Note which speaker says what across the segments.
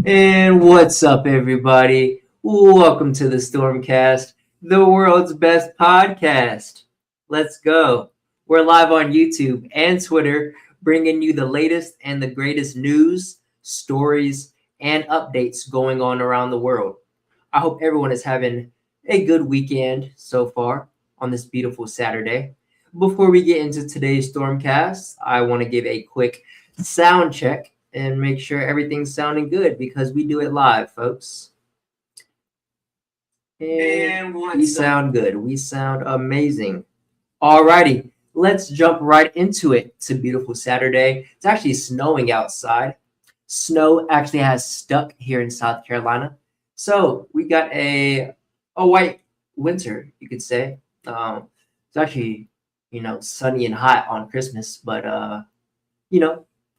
Speaker 1: And what's up, everybody? Welcome to the StormCast, the world's best podcast. Let's go. We're live on YouTube and Twitter, bringing you the latest and the greatest news, stories, and updates going on around the world. I hope everyone is having a good weekend so far on this beautiful Saturday. Before we get into today's Stormcast, I want to give a quick sound check and make sure everything's sounding good because we do it live, folks. And we sound good. We sound amazing. Alrighty, let's jump right into it. It's a beautiful Saturday. It's actually snowing outside. Snow actually has stuck here in South Carolina. So we got a white winter, you could say. It's actually, sunny and hot on Christmas, but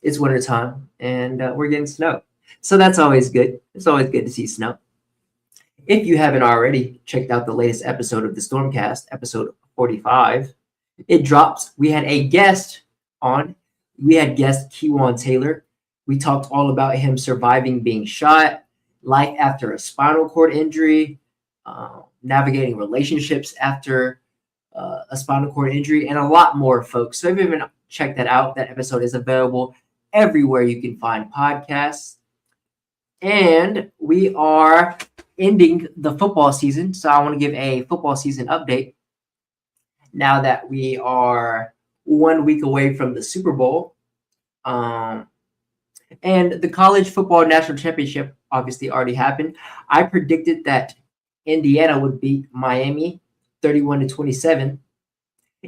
Speaker 1: it's wintertime and we're getting snow. So that's always good. It's always good to see snow. If you haven't already checked out the latest episode of the Stormcast, episode 45, it dropped. We had a guest on. We had guest Keywan Taylor. We talked all about him surviving being shot, life after a spinal cord injury, navigating relationships after a spinal cord injury, and a lot more, folks. So if you haven't checked that out, that episode is available everywhere you can find podcasts. And we are ending the football season. So I want to give a football season update now that we are 1 week away from the Super Bowl. And the college football national championship obviously already happened. I predicted that Indiana would beat Miami 31-27.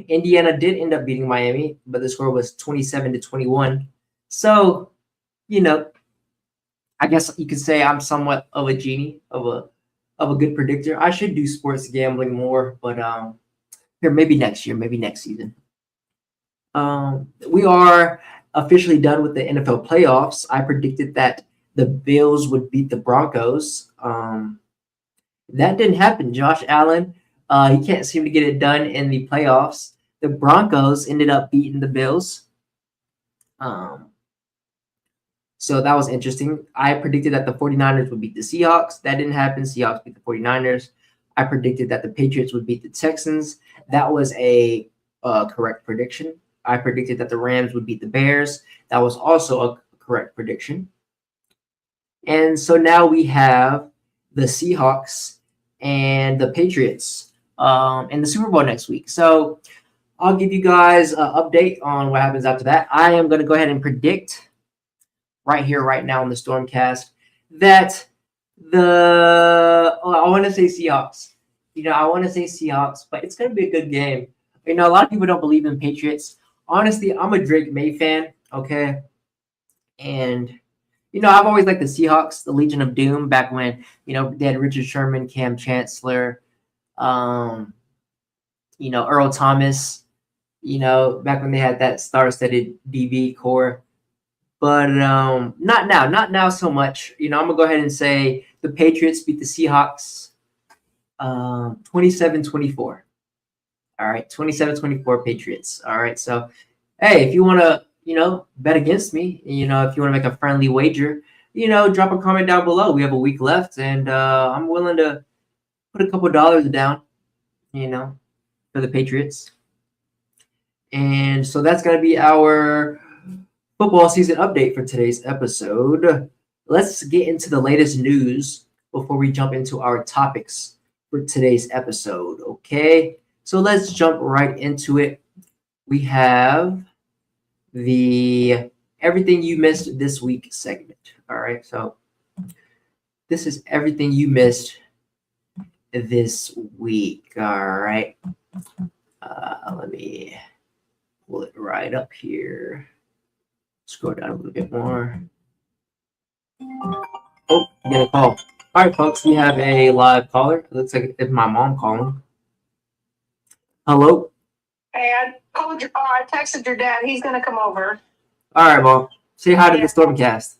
Speaker 1: Indiana did end up beating Miami, but the score was 27-21. So, I guess you could say I'm somewhat of a genie, of a good predictor. I should do sports gambling more, but here maybe next year, maybe next season. We are officially done with the NFL playoffs. I predicted that the Bills would beat the Broncos. That didn't happen. Josh Allen, he can't seem to get it done in the playoffs. The Broncos ended up beating the Bills. So that was interesting. I predicted that the 49ers would beat the Seahawks. That didn't happen. Seahawks beat the 49ers. I predicted that the Patriots would beat the Texans. That was a correct prediction. I predicted that the Rams would beat the Bears. That was also a correct prediction. And so now we have the Seahawks and the Patriots in the Super Bowl next week. So I'll give you guys an update on what happens after that. I am going to go ahead and predict right here, right now on the Stormcast that I want to say Seahawks. I want to say Seahawks, but it's going to be a good game. A lot of people don't believe in Patriots. Honestly, I'm a Drake May fan, okay? And, I've always liked the Seahawks, the Legion of Doom, back when, they had Richard Sherman, Cam Chancellor, Earl Thomas, back when they had that star-studded DB core. But not now so much. I'm going to go ahead and say the Patriots beat the Seahawks 27-24. All right, 27-24 Patriots. All right, so, hey, if you want to, bet against me, if you want to make a friendly wager, drop a comment down below. We have a week left, and I'm willing to put a couple dollars down, for the Patriots. And so that's going to be our football season update for today's episode. Let's get into the latest news before we jump into our topics for today's episode, okay? So let's jump right into it. We have the Everything You Missed This Week segment, all right? So this is everything you missed this week, all right? Let me pull it right up here. Scroll down a little bit more. Oh, you get a call. All right, folks, we have a live caller. It looks like it's my mom calling. Hello?
Speaker 2: Hey, I texted your dad. He's going to come over.
Speaker 1: All right, Mom. Say hi to the Stormcast.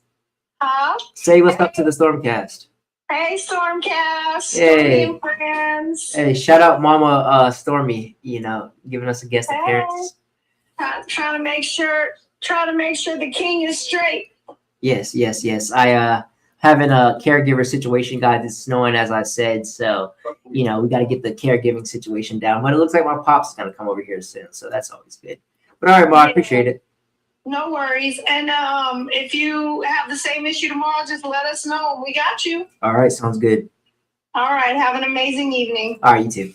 Speaker 2: Huh?
Speaker 1: Say what's up to the Stormcast.
Speaker 2: Hey, Stormcast.
Speaker 1: Hey.
Speaker 2: Stormy friends.
Speaker 1: Hey, shout out Mama Stormy, giving us a guest appearance.
Speaker 2: Trying to make sure the king is straight.
Speaker 1: Yes. I having a caregiver situation, guys. It's snowing, as I said, so we got to get the caregiving situation down. But it looks like my pop's is gonna come over here soon, so that's always good. But all right, Ma, I appreciate it.
Speaker 2: No worries. And if you have the same issue tomorrow, just let us know. We got you.
Speaker 1: All right, sounds good.
Speaker 2: All right. Have an amazing evening.
Speaker 1: All right, you too.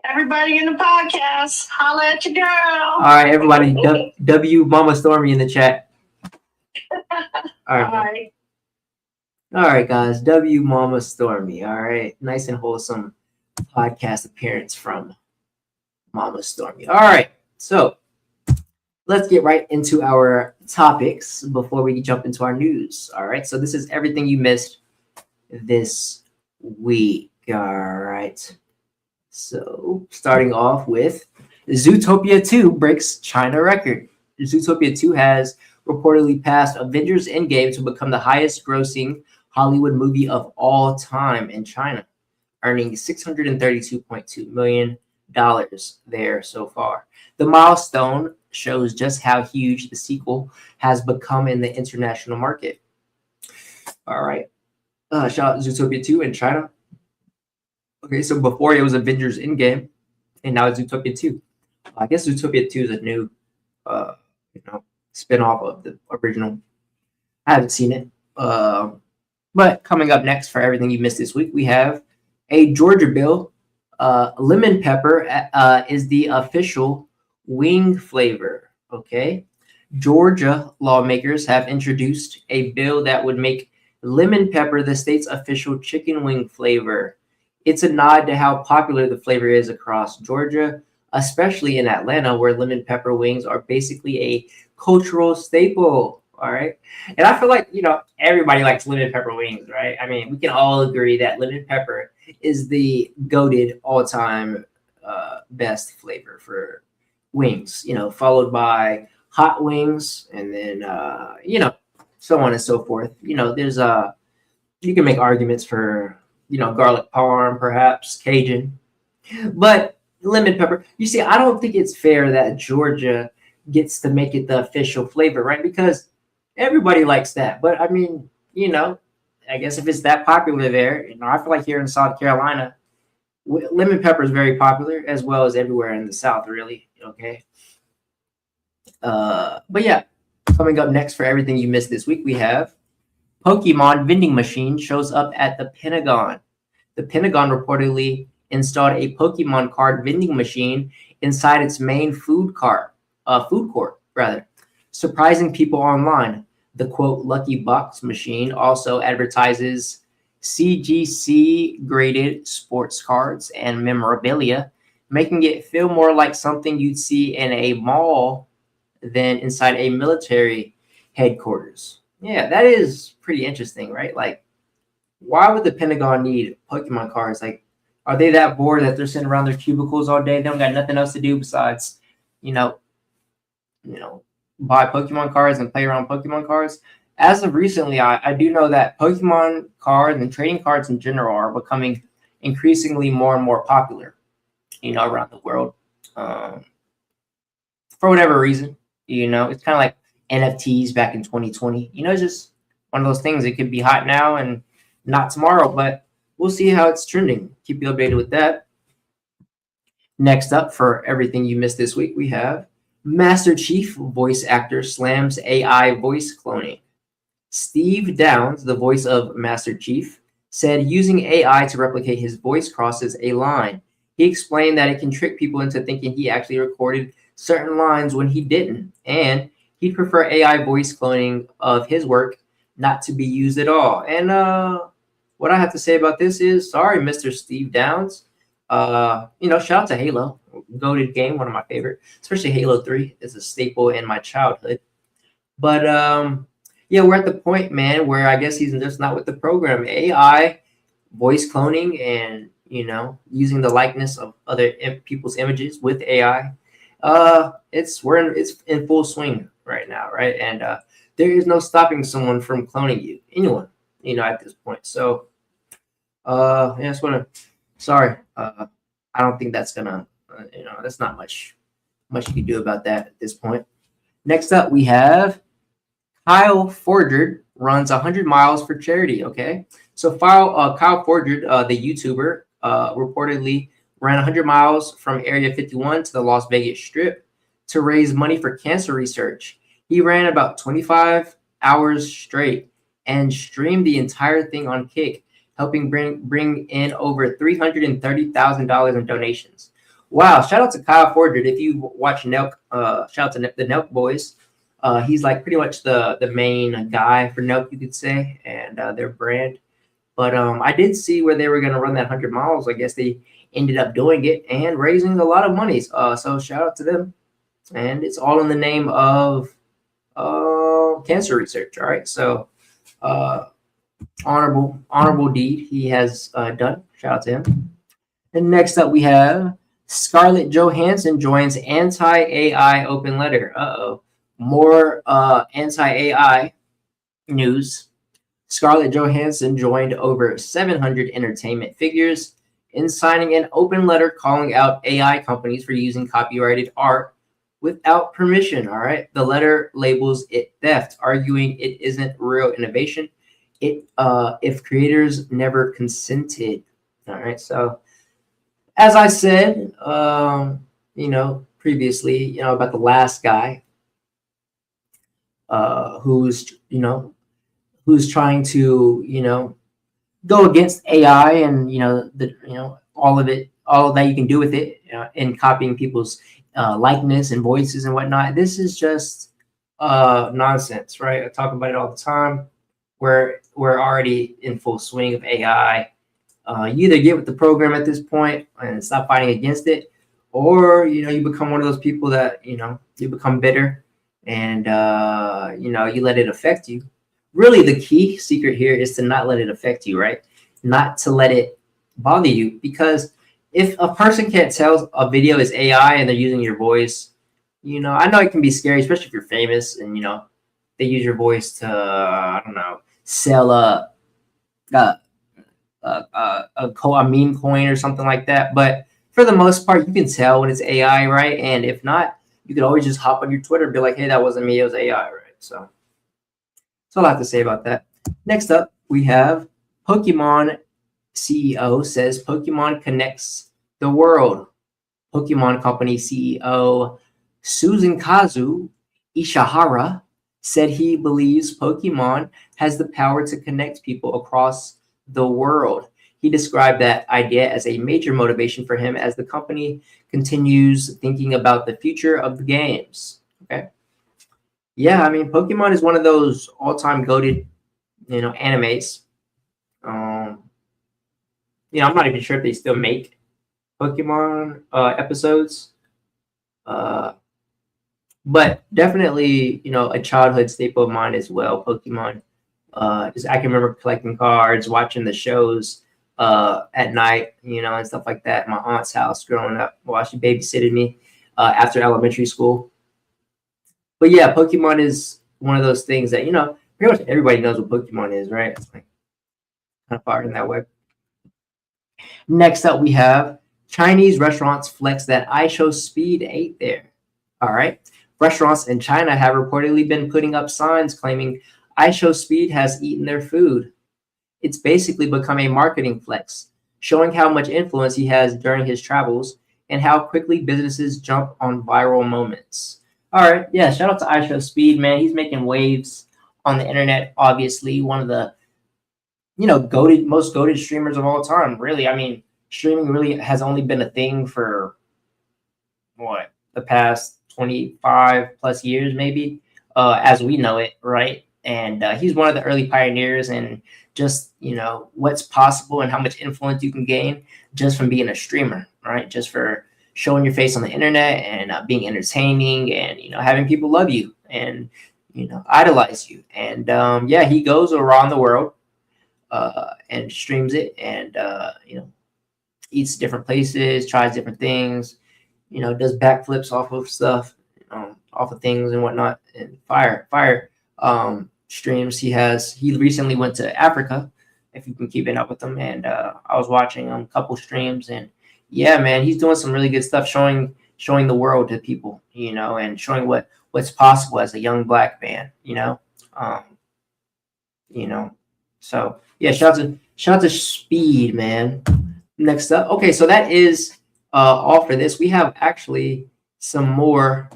Speaker 2: Everybody in the podcast, holla at your girl.
Speaker 1: All right, everybody. W Mama Stormy in the chat. All right. All right, guys. W Mama Stormy. All right. Nice and wholesome podcast appearance from Mama Stormy. All right. So let's get right into our topics before we jump into our news. All right. So this is everything you missed this week. All right. So starting off with Zootopia 2 breaks China record. Zootopia 2 has reportedly passed Avengers Endgame to become the highest grossing Hollywood movie of all time in China, earning $632.2 million there so far. The milestone shows just how huge the sequel has become in the international market. All right. Shout out Zootopia 2 in China. Okay, so before it was Avengers Endgame, and now it's Zootopia 2. I guess Zootopia 2 is a new, spin-off of the original. I haven't seen it. But coming up next for everything you missed this week, we have a Georgia bill. Lemon pepper is the official wing flavor. Okay. Georgia lawmakers have introduced a bill that would make lemon pepper the state's official chicken wing flavor. It's a nod to how popular the flavor is across Georgia, especially in Atlanta, where lemon pepper wings are basically a cultural staple. All right. And I feel like, everybody likes lemon pepper wings, right? I mean, we can all agree that lemon pepper is the goated all-time best flavor for wings, followed by hot wings and then, so on and so forth. There's you can make arguments for, garlic parm, perhaps Cajun, but lemon pepper, you see, I don't think it's fair that Georgia gets to make it the official flavor, right? Because everybody likes that. But I mean, I guess if it's that popular there, I feel like here in South Carolina, lemon pepper is very popular as well as everywhere in the South, really. Okay. But yeah, coming up next for everything you missed this week, we have Pokemon vending machine shows up at the Pentagon. The Pentagon reportedly installed a Pokemon card vending machine inside its main food court, surprising people online. The quote lucky box machine also advertises CGC graded sports cards and memorabilia, making it feel more like something you'd see in a mall than inside a military headquarters. Yeah, that is pretty interesting, right? Like, why would the Pentagon need Pokemon cards? Like, are they that bored that they're sitting around their cubicles all day? They don't got nothing else to do besides, buy Pokemon cards and play around Pokemon cards. As of recently, I do know that Pokemon cards and trading cards in general are becoming increasingly more and more popular, around the world. For whatever reason, it's kind of like NFTs back in 2020. It's just one of those things. It could be hot now and not tomorrow, but we'll see how it's trending. Keep you updated with that. Next up, for everything you missed this week, we have Master Chief voice actor slams AI voice cloning. Steve Downs, the voice of Master Chief, said using AI to replicate his voice crosses a line. He explained that it can trick people into thinking he actually recorded certain lines when he didn't, and he'd prefer AI voice cloning of his work not to be used at all. And what I have to say about this is, sorry, Mr. Steve Downs. Shout out to Halo, goated game, one of my favorite, especially Halo 3 is a staple in my childhood. But yeah, we're at the point, man, where I guess he's just not with the program. AI, voice cloning, and using the likeness of other people's images with AI. It's in full swing right now, right? And there is no stopping someone from cloning you, anyone, at this point. So, yeah, I just want to. Sorry, I don't think that's gonna, that's not much you can do about that at this point. Next up, we have Kyle Forgard runs 100 miles for charity. Okay, so Kyle Fordred, the YouTuber, reportedly ran 100 miles from Area 51 to the Las Vegas Strip to raise money for cancer research. He ran about 25 hours straight and streamed the entire thing on Kick, helping bring in over $330,000 in donations. Wow! Shout out to Kyle Fordred. If you watch Nelk, shout out to the Nelk boys. He's like pretty much the main guy for Nelk, you could say, and their brand. But I did see where they were going to run that 100 miles. I guess they ended up doing it and raising a lot of money. So shout out to them. And it's all in the name of cancer research. All right. So honorable deed he has done. Shout out to him. And next up we have Scarlett Johansson joins anti-AI open letter. More anti-AI news. Scarlett Johansson joined over 700 entertainment figures in signing an open letter calling out AI companies for using copyrighted art without permission. All right. The letter labels it theft, arguing it isn't real innovation. If creators never consented. All right. So as I said, previously, about the last guy who's trying to, go against AI and, all that you can do with it in copying people's likeness and voices and whatnot. This is just nonsense, right? I talk about it all the time. We're already in full swing of AI. You either get with the program at this point and stop fighting against it, or, you become one of those people that, you become bitter and, you let it affect you. Really, the key secret here is to not let it affect you, right? Not to let it bother you, because if a person can't tell a video is AI and they're using your voice, I know it can be scary, especially if you're famous and, they use your voice to, I don't know, sell a meme coin or something like that. But for the most part, you can tell when it's AI, right? And if not, you could always just hop on your Twitter and be like, hey, that wasn't me, it was AI, right? So that's all I have to say about that. Next up, we have Pokemon CEO says Pokemon connects the world. Pokemon Company CEO Suzukazu Ishihara said he believes Pokemon has the power to connect people across the world. He described that idea as a major motivation for him as the company continues thinking about the future of the games. Okay. Yeah, I mean, Pokemon is one of those all-time goated, animes. I'm not even sure if they still make Pokemon episodes. But definitely, a childhood staple of mine as well, Pokemon. I can remember collecting cards, watching the shows at night, and stuff like that at my aunt's house growing up while she babysitted me after elementary school. But yeah, Pokemon is one of those things that, pretty much everybody knows what Pokemon is, right? It's like kind of far in that way. Next up, we have Chinese restaurants flex that iShowSpeed ate there. All right. Restaurants in China have reportedly been putting up signs claiming iShowSpeed has eaten their food. It's basically become a marketing flex, showing how much influence he has during his travels and how quickly businesses jump on viral moments. All right. Yeah. Shout out to iShowSpeed, man. He's making waves on the internet. Obviously, one of the, most goated streamers of all time. Really. I mean, streaming really has only been a thing for the past 25 plus years, maybe, as we know it. Right. And he's one of the early pioneers and just, what's possible and how much influence you can gain just from being a streamer. Right. Just for showing your face on the internet and being entertaining and, having people love you and, idolize you. And he goes around the world and streams it and, eats different places, tries different things, does backflips off of stuff, off of things and whatnot. And fire streams. He recently went to Africa, if you can keep it up with him. And I was watching a couple streams and, yeah, man, he's doing some really good stuff, showing the world to people, and showing what's possible as a young black man, So yeah, shout out to Speed, man. Next up, okay, so that is all for this. We have actually some more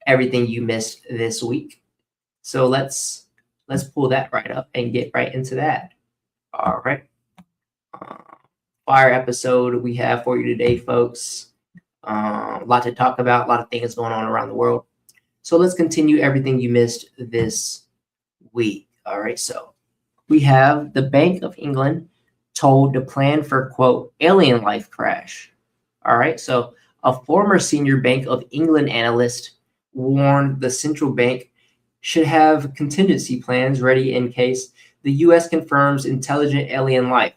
Speaker 1: everything you missed this week. So let's pull that right up and get right into that. All right. Fire episode we have for you today, folks. A lot to talk about, a lot of things going on around the world. So let's continue everything you missed this week. All right, so we have the Bank of England told to plan for, quote, alien life crash. All right, so a former senior Bank of England analyst warned the central bank should have contingency plans ready in case the U.S. confirms intelligent alien life.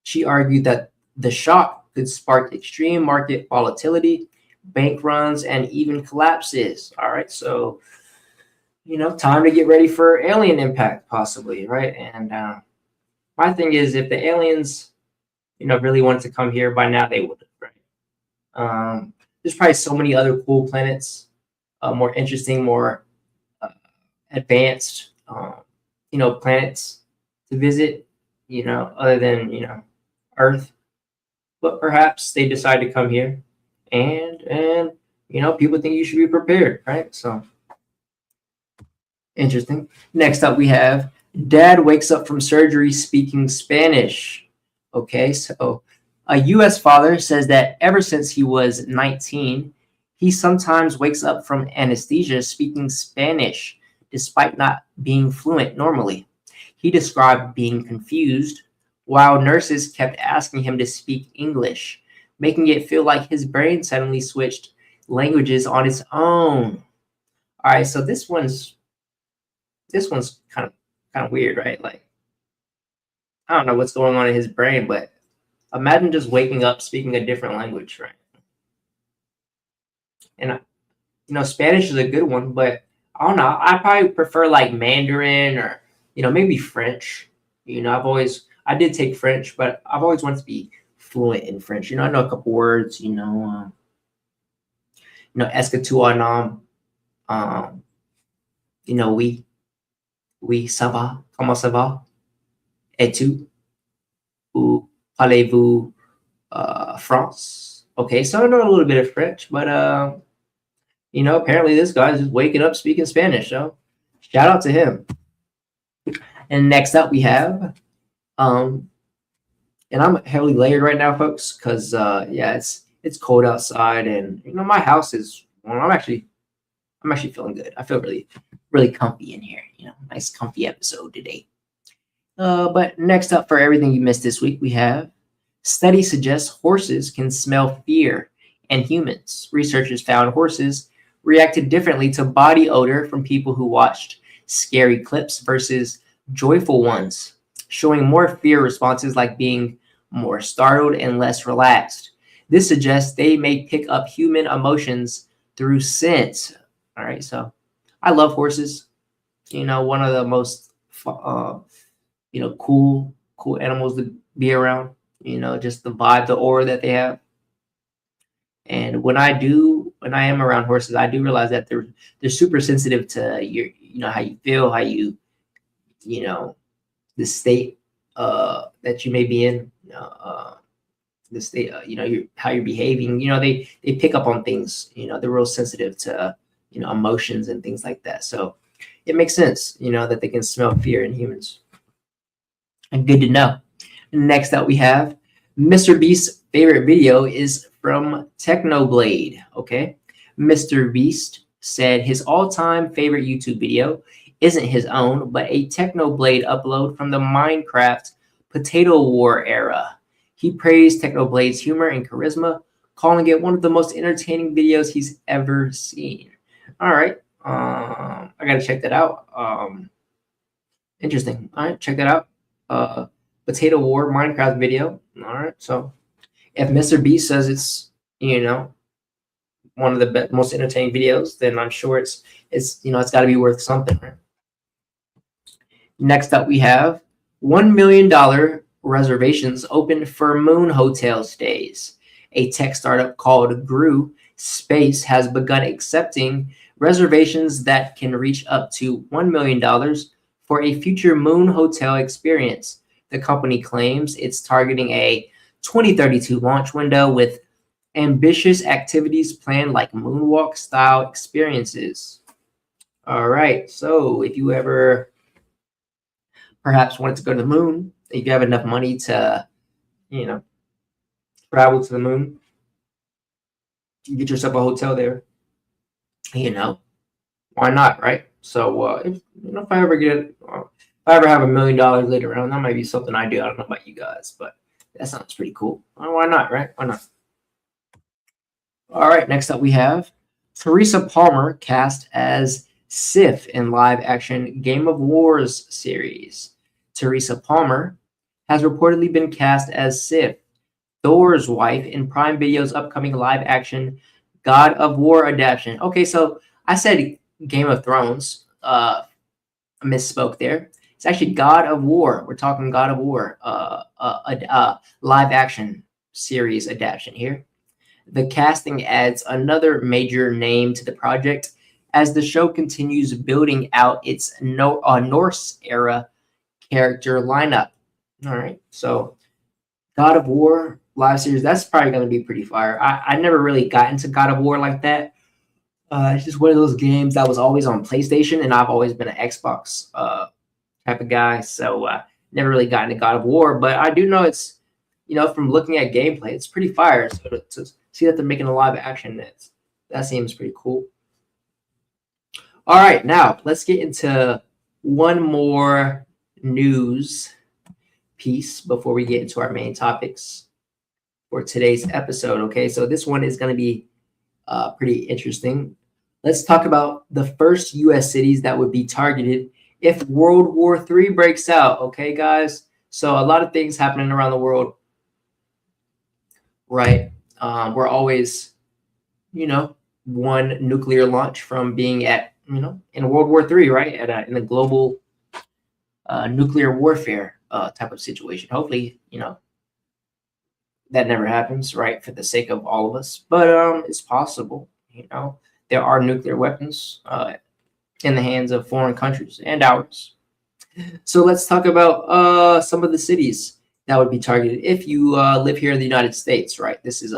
Speaker 1: She argued that the shock could spark extreme market volatility, bank runs, and even collapses. All right, so time to get ready for alien impact, possibly, right? And my thing is, if the aliens, really wanted to come here, by now they would have, right? There's probably so many other cool planets, more interesting, more advanced, planets to visit, other than Earth. But perhaps they decide to come here, and people think you should be prepared, right? So interesting. Next up, we have dad wakes up from surgery speaking Spanish. Okay, so a U.S. father says that ever since he was 19, he sometimes wakes up from anesthesia speaking Spanish, despite not being fluent normally. He described being confused, while nurses kept asking him to speak English, making it feel like his brain suddenly switched languages on its own. All right, so this one's kind of weird, right? Like, I don't know what's going on in his brain, but imagine just waking up speaking a different language, right? And Spanish is a good one, but I don't know. I probably prefer like Mandarin or maybe French. I did take French, but I've always wanted to be fluent in French. I know a couple words. Est-ce que tu as un oui, ça va. Comment ça va? Et tu? Ou parlez-vous France? Okay, so I know a little bit of French, but apparently this guy's just waking up speaking Spanish. So shout out to him. And next up we have and I'm heavily layered right now, folks, because it's cold outside, and my house is. Well, I'm actually feeling good. I feel really, really comfy in here. Nice comfy episode today. But next up, for everything you missed this week, we have study suggests horses can smell fear and humans. Researchers found horses reacted differently to body odor from people who watched scary clips versus joyful ones, showing more fear responses like being more startled and less relaxed. This suggests they may pick up human emotions through scent. All right, so I love horses. One of the most cool animals to be around. Just the vibe, the aura that they have. And when I am around horses, I do realize that they're super sensitive to your, how you feel, how you, the state that you may be in, the state, how you're behaving. They pick up on things. They're real sensitive to emotions and things like that. So it makes sense, that they can smell fear in humans. And good to know. Next up, we have Mr. Beast's favorite video is from Technoblade. Okay, Mr. Beast said his all-time favorite YouTube video isn't his own, but a Technoblade upload from the Minecraft Potato War era. He praised Technoblade's humor and charisma, calling it one of the most entertaining videos he's ever seen. All right, I gotta check that out. Interesting. All right, check that out. Potato War Minecraft video. All right, so if Mr. Beast says it's one of the most entertaining videos, then I'm sure it's got to be worth something, right? Next up, we have $1 million reservations open for moon hotel stays. A tech startup called Gru Space has begun accepting reservations that can reach up to $1 million for a future moon hotel experience. The company claims it's targeting a 2032 launch window with ambitious activities planned like moonwalk style experiences. All right, so if you ever perhaps wanted to go to the moon, if you have enough money to, travel to the moon, you get yourself a hotel there, why not, right? So if I ever have $1 million later around, that might be something I do. I don't know about you guys, but that sounds pretty cool. Why not, right? Why not? All right, next up we have Teresa Palmer cast as Sif in live action Game of Wars series. Teresa Palmer has reportedly been cast as Sif, Thor's wife, in Prime Video's upcoming live action God of War adaptation. Okay, so I said Game of Thrones. I misspoke there. It's actually God of War. We're talking God of War, live action series adaptation here. The casting adds another major name to the project as the show continues building out its Norse era character lineup. All right, so God of War live series, that's probably going to be pretty fire. I never really got into God of War like that. It's just one of those games that was always on PlayStation, and I've always been an Xbox type of guy, so never really got into God of War. But I do know it's, from looking at gameplay, it's pretty fire. So to see that they're making a live action, that seems pretty cool. All right, now let's get into one more news piece before we get into our main topics for today's episode. Okay, so this one is going to be pretty interesting. Let's talk about the first U.S. cities that would be targeted if World War III breaks out. Okay, guys. So a lot of things happening around the world, right? We're always, one nuclear launch from being at, in World War III, right? In a global nuclear warfare type of situation. Hopefully, that never happens, right? For the sake of all of us, but it's possible. There are nuclear weapons in the hands of foreign countries and ours. So let's talk about some of the cities that would be targeted if you live here in the United States, right? This is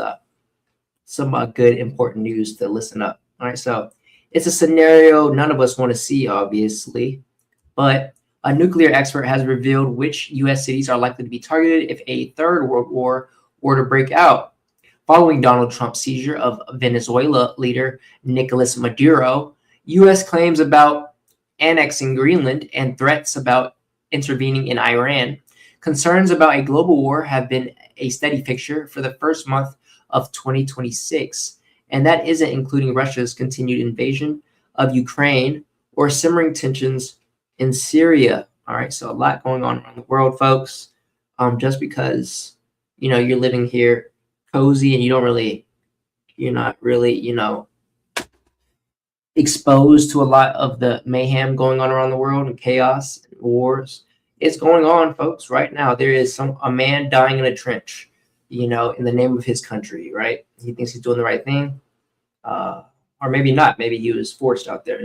Speaker 1: some good, important news to listen up. All right, so it's a scenario none of us want to see, obviously, but a nuclear expert has revealed which U.S. cities are likely to be targeted if a third world war were to break out. Following Donald Trump's seizure of Venezuela leader Nicolas Maduro, U.S. claims about annexing Greenland and threats about intervening in Iran, concerns about a global war have been a steady picture for the first month of 2026, and that isn't including Russia's continued invasion of Ukraine or simmering tensions in Syria. All right, so a lot going on around the world, folks. Just because, you're living here cozy and you're not really, exposed to a lot of the mayhem going on around the world and chaos and wars. It's going on, folks, right now. There is a man dying in a trench, in the name of his country, right? He thinks he's doing the right thing, or maybe not. Maybe he was forced out there,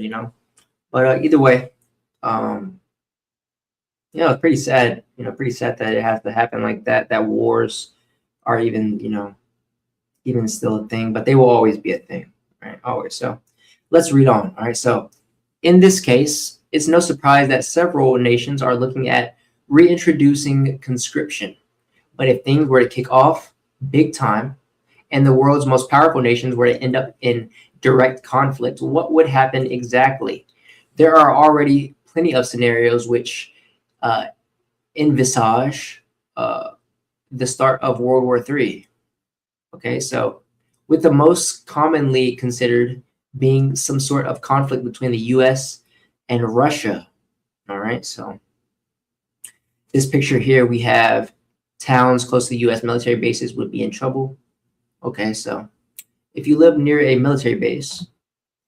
Speaker 1: But either way, it's pretty sad. Pretty sad that it has to happen like that. That wars are even still a thing, but they will always be a thing, right? Always. So let's read on. All right. So in this case, it's no surprise that several nations are looking at reintroducing conscription. But if things were to kick off big time and the world's most powerful nations were to end up in direct conflict, what would happen exactly? There are already plenty of scenarios which envisage the start of World War III. Okay, so with the most commonly considered being some sort of conflict between the U.S. and Russia. All right, so this picture here, we have towns close to the U.S. military bases would be in trouble. Okay, so if you live near a military base,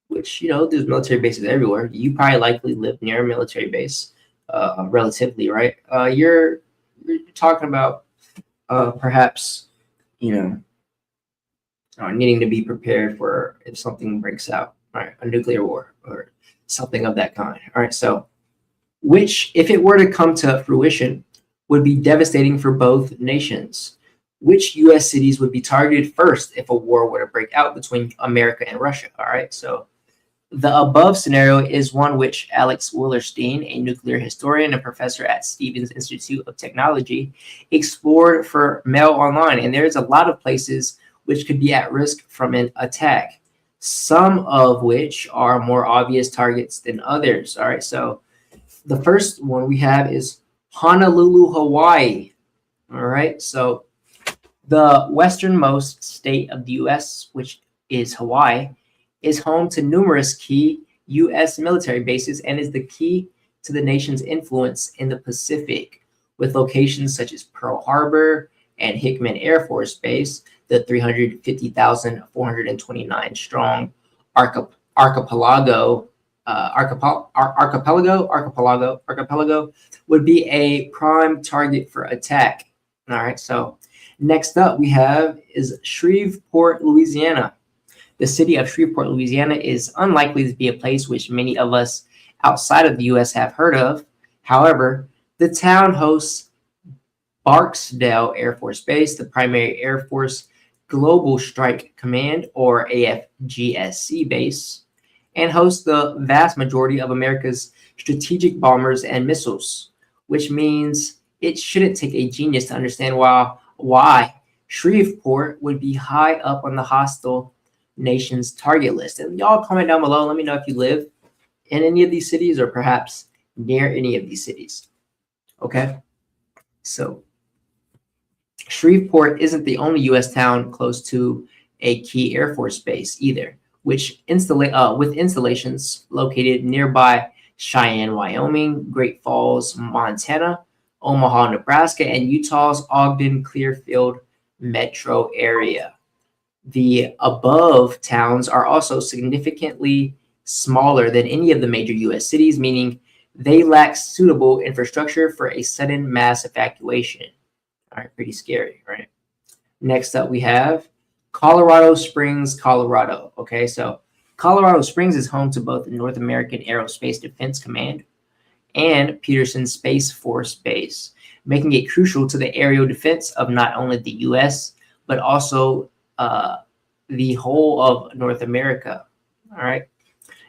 Speaker 1: which, there's military bases everywhere, you probably likely live near a military base, relatively, right? You're talking about perhaps, needing to be prepared for if something breaks out, right? A nuclear war or something of that kind. All right, so which, if it were to come to fruition, would be devastating for both nations. Which U.S. cities would be targeted first if a war were to break out between America and Russia? All right, so the above scenario is one which Alex Willerstein, a nuclear historian and professor at Stevens Institute of Technology, explored for Mail Online. And there's a lot of places which could be at risk from an attack, some of which are more obvious targets than others. All right, so the first one we have is Honolulu, Hawaii. All right, so the westernmost state of the U.S., which is Hawaii, is home to numerous key U.S. military bases and is the key to the nation's influence in the Pacific, with locations such as Pearl Harbor and Hickman Air Force Base, the 350,429 strong archipelago would be a prime target for attack. All right, so next up we have is Shreveport, Louisiana. The city of Shreveport, Louisiana is unlikely to be a place which many of us outside of the U.S. have heard of. However, the town hosts Barksdale Air Force Base, the primary Air Force Global Strike Command, or AFGSC base, and hosts the vast majority of America's strategic bombers and missiles, which means it shouldn't take a genius to understand why Shreveport would be high up on the hostile nation's target list. And y'all comment down below. Let me know if you live in any of these cities or perhaps near any of these cities. Okay, so Shreveport isn't the only U.S. town close to a key Air Force base either, with installations located nearby Cheyenne, Wyoming, Great Falls, Montana, Omaha, Nebraska, and Utah's Ogden-Clearfield metro area. The above towns are also significantly smaller than any of the major U.S. cities, meaning they lack suitable infrastructure for a sudden mass evacuation. All right, pretty scary, right? Next up, we have Colorado Springs, Colorado. Okay, so Colorado Springs is home to both the North American Aerospace Defense Command and Peterson Space Force Base, making it crucial to the aerial defense of not only the U.S., but also the whole of North America. All right.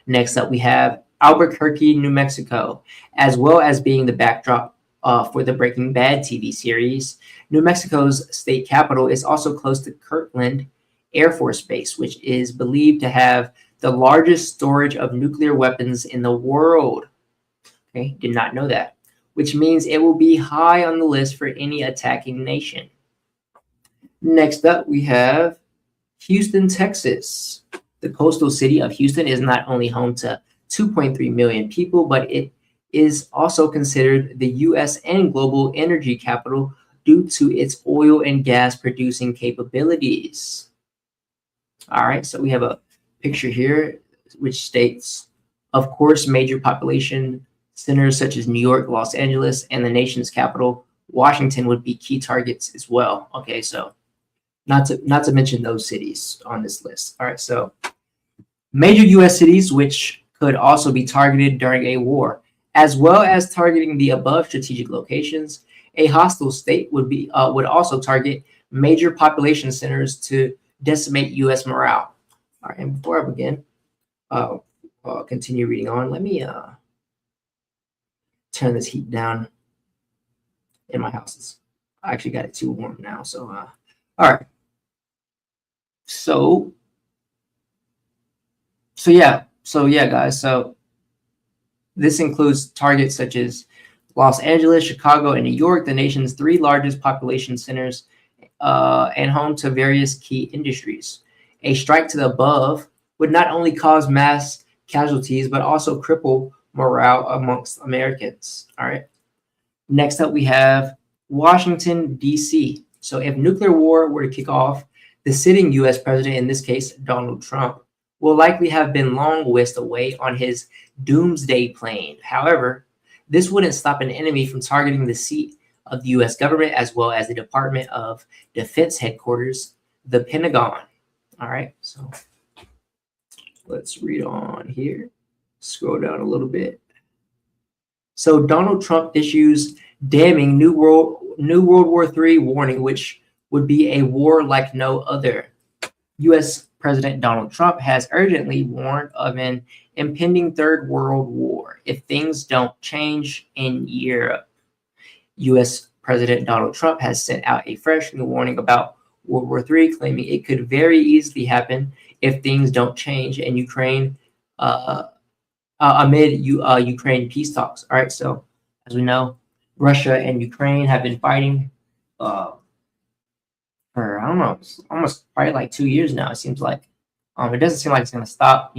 Speaker 1: Next up, we have Albuquerque, New Mexico, as well as being the backdrop for the Breaking Bad TV series. New Mexico's state capital is also close to Kirtland Air Force Base, which is believed to have the largest storage of nuclear weapons in the world. Okay, did not know that, which means it will be high on the list for any attacking nation. Next up, we have Houston, Texas. The coastal city of Houston is not only home to 2.3 million people, but it is also considered the U.S. and global energy capital due to its oil and gas producing capabilities. All right, so we have a picture here which states, of course, major population centers such as New York, Los Angeles, and the nation's capital, Washington, would be key targets as well. Okay, so not to mention those cities on this list. All right, so major U.S. cities which could also be targeted during a war, as well as targeting the above strategic locations. A hostile state would also target major population centers to decimate U.S. morale. All right, and before I begin, continue reading on. Let me turn this heat down in my houses. I actually got it too warm now, so all right. So yeah, guys. So this includes targets such as Los Angeles, Chicago, and New York, the nation's 3 largest population centers, and home to various key industries. A strike to the above would not only cause mass casualties, but also cripple morale amongst Americans. All right. Next up, we have Washington, D.C. So if nuclear war were to kick off, the sitting U.S. president, in this case, Donald Trump, will likely have been long whisked away on his doomsday plane. However, this wouldn't stop an enemy from targeting the seat of the U.S. government, as well as the Department of Defense headquarters, the Pentagon. All right, so let's read on here. Scroll down a little bit. So Donald Trump issues damning New World War III warning, which would be a war like no other. U.S. President Donald Trump has urgently warned of an impending Third World War if things don't change in Europe. U.S. President Donald Trump has sent out a fresh new warning about World War III, claiming it could very easily happen if things don't change in Ukraine amid Ukraine peace talks. All right, so as we know, Russia and Ukraine have been fighting for, I don't know, almost probably like 2 years now. It seems like it doesn't seem like it's going to stop.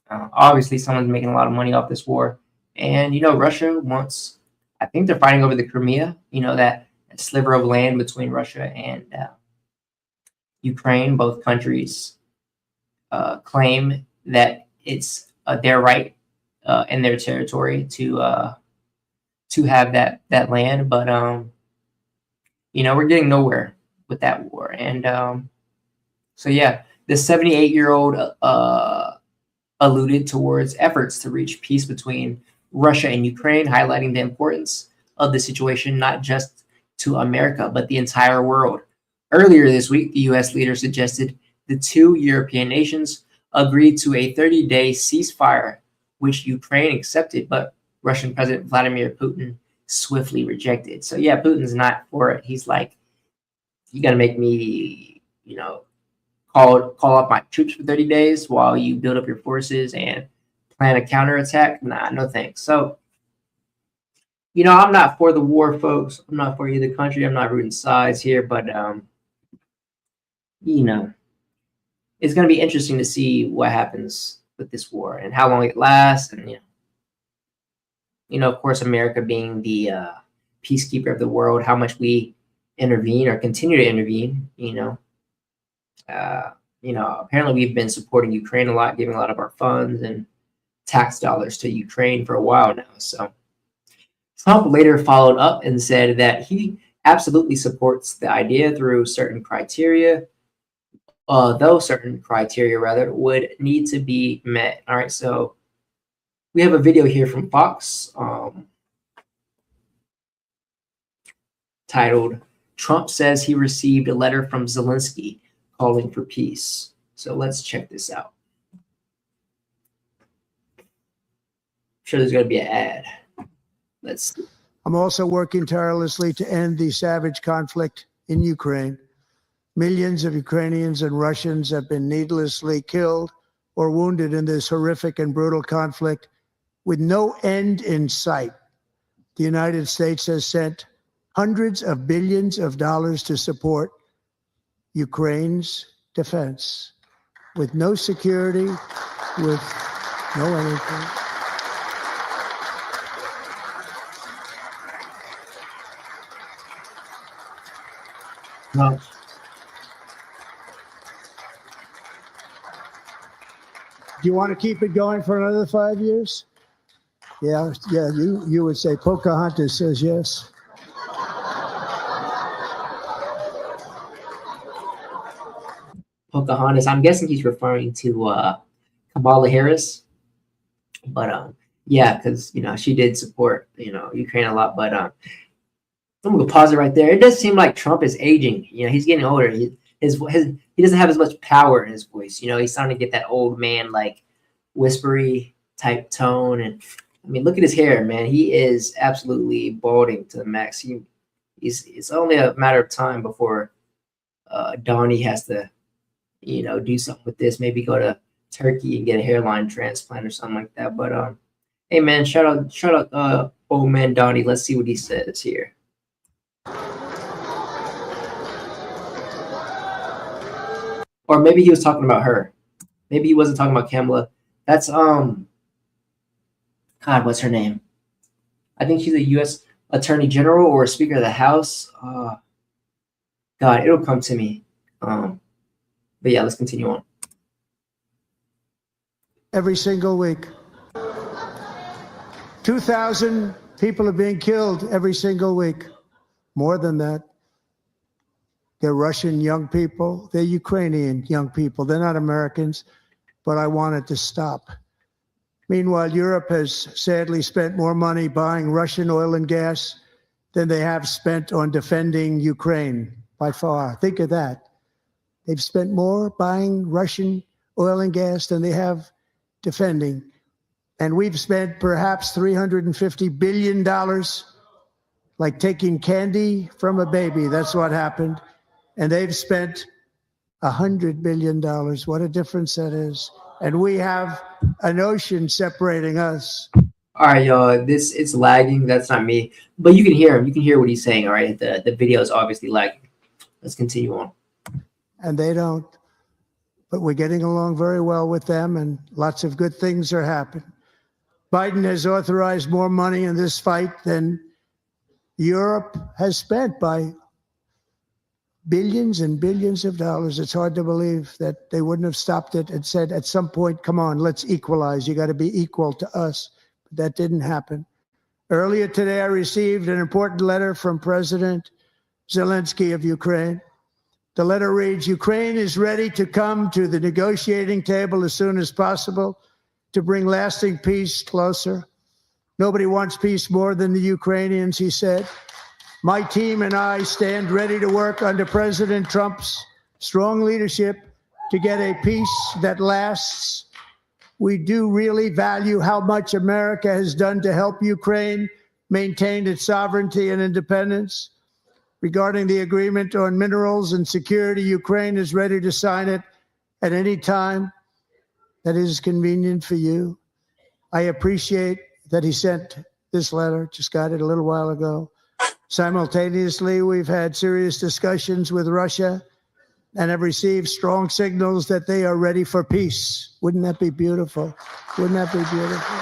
Speaker 1: Obviously, someone's making a lot of money off this war, and Russia wants. I think they're fighting over the Crimea. That sliver of land between Russia and Ukraine. Both countries claim that it's their right in their territory to have that land, but we're getting nowhere with that war. And so yeah, this 78-year-old alluded towards efforts to reach peace between Russia and Ukraine, highlighting the importance of the situation not just to America but the entire world. Earlier this week, the U.S. leader suggested the two European nations agreed to a 30-day ceasefire, which Ukraine accepted, but Russian President Vladimir Putin swiftly rejected. So yeah, Putin's not for it. He's like, you got to make me, call up my troops for 30 days while you build up your forces and plan a counterattack? Nah, no thanks. So, I'm not for the war, folks. I'm not for either country. I'm not rooting sides here, but it's going to be interesting to see what happens with this war and how long it lasts. And of course, America being the peacekeeper of the world, how much we intervene or continue to intervene. Apparently we've been supporting Ukraine a lot, giving a lot of our funds and tax dollars to Ukraine for a while now. So Trump later followed up and said that he absolutely supports the idea through certain criteria, though certain criteria rather would need to be met. All right, so we have a video here from Fox titled "Trump Says He Received a Letter from Zelensky Calling for Peace." So let's check this out. I'm sure there's going to be an ad. Let's see.
Speaker 3: I'm also working tirelessly to end the savage conflict in Ukraine. Millions of Ukrainians and Russians have been needlessly killed or wounded in this horrific and brutal conflict with no end in sight. The United States has sent hundreds of billions of dollars to support Ukraine's defense with no security, with no anything.
Speaker 1: No.
Speaker 3: Do you want to keep it going for another 5 years? Yeah, you would say Pocahontas says yes.
Speaker 1: Pocahontas. I'm guessing he's referring to Kamala Harris, but yeah, because she did support Ukraine a lot. But I'm gonna pause it right there. It does seem like Trump is aging. He's getting older. He doesn't have as much power in his voice. He's starting to get that old man like whispery type tone. And I mean, look at his hair, man. He is absolutely balding to the max. It's only a matter of time before Donnie has to do something with this, maybe go to Turkey and get a hairline transplant or something like that. But hey man, shout out old man Donnie. Let's see what he says here. Or maybe he was talking about her. Maybe he wasn't talking about Kamala. That's God, what's her name? I think she's a U.S. Attorney General or Speaker of the House. God, it'll come to me. But yeah, let's continue on.
Speaker 3: Every single week. 2,000 people are being killed every single week. More than that. They're Russian young people. They're Ukrainian young people. They're not Americans. But I want it to stop. Meanwhile, Europe has sadly spent more money buying Russian oil and gas than they have spent on defending Ukraine by far. Think of that. They've spent more buying Russian oil and gas than they have defending. And we've spent perhaps $350 billion, like taking candy from a baby. That's what happened. And they've spent $100 billion. What a difference that is. And we have an ocean separating us.
Speaker 1: All right, y'all. It's lagging. That's not me, but you can hear him. You can hear what he's saying. All right. The video is obviously lagging. Let's continue on.
Speaker 3: And they don't. But we're getting along very well with them, and lots of good things are happening. Biden has authorized more money in this fight than Europe has spent by billions and billions of dollars. It's hard to believe that they wouldn't have stopped it and said at some point, come on, let's equalize. You got to be equal to us. But that didn't happen. Earlier today, I received an important letter from President Zelensky of Ukraine. The letter reads, Ukraine is ready to come to the negotiating table as soon as possible to bring lasting peace closer. Nobody wants peace more than the Ukrainians, he said. My team and I stand ready to work under President Trump's strong leadership to get a peace that lasts. We do really value how much America has done to help Ukraine maintain its sovereignty and independence. Regarding the agreement on minerals and security, Ukraine is ready to sign it at any time that is convenient for you. I appreciate that he sent this letter, just got it a little while ago. Simultaneously, we've had serious discussions with Russia and have received strong signals that they are ready for peace. Wouldn't that be beautiful? Wouldn't that be beautiful?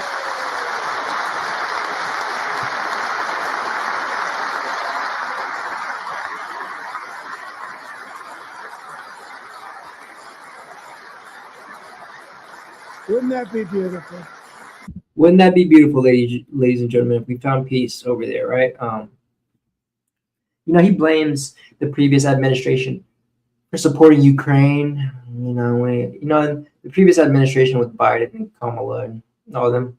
Speaker 3: Wouldn't that be beautiful?
Speaker 1: Wouldn't that be beautiful, ladies and gentlemen, if we found peace over there, right? He blames the previous administration for supporting Ukraine. The previous administration with Biden and Kamala and all of them,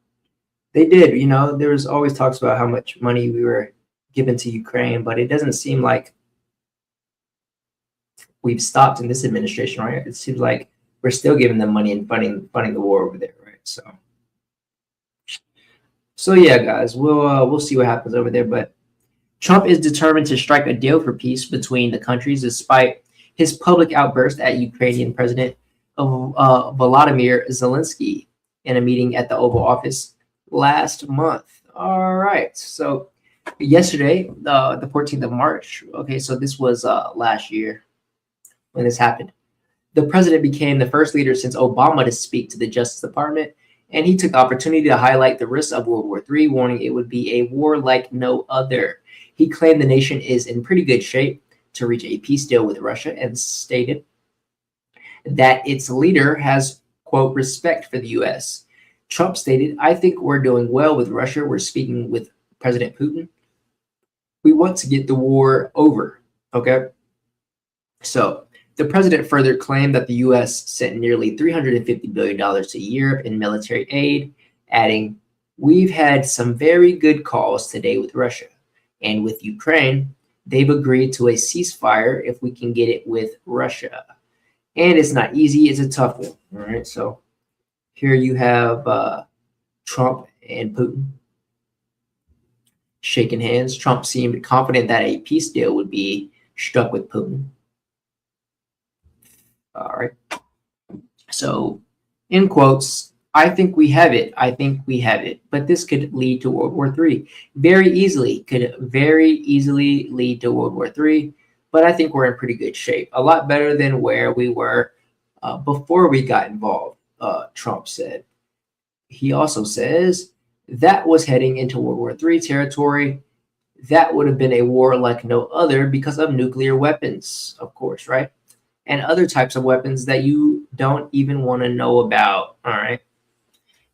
Speaker 1: they did. There was always talks about how much money we were given to Ukraine, but it doesn't seem like we've stopped in this administration, right? It seems like we're still giving them money and funding the war over there, right? So yeah, guys, we'll see what happens over there. But Trump is determined to strike a deal for peace between the countries, despite his public outburst at Ukrainian President Volodymyr Zelensky in a meeting at the Oval Office last month. All right, so yesterday, the 14th of March. Okay, so this was last year when this happened. The president became the first leader since Obama to speak to the Justice Department, and he took the opportunity to highlight the risks of World War III, warning it would be a war like no other. He claimed the nation is in pretty good shape to reach a peace deal with Russia and stated that its leader has, quote, respect for the U.S. Trump stated, I think we're doing well with Russia. We're speaking with President Putin. We want to get the war over, okay? So the president further claimed that the U.S. sent nearly $350 billion to Europe in military aid, adding, we've had some very good calls today with Russia. And with Ukraine, they've agreed to a ceasefire if we can get it with Russia. And it's not easy. It's a tough one. All right. So here you have Trump and Putin shaking hands. Trump seemed confident that a peace deal would be struck with Putin. All right. So in quotes, I think we have it. I think we have it. But this could lead to World War III. Very easily lead to World War III. But I think we're in pretty good shape. A lot better than where we were before we got involved, Trump said. He also says that was heading into World War III territory. That would have been a war like no other because of nuclear weapons, of course, right? And other types of weapons that you don't even want to know about, all right?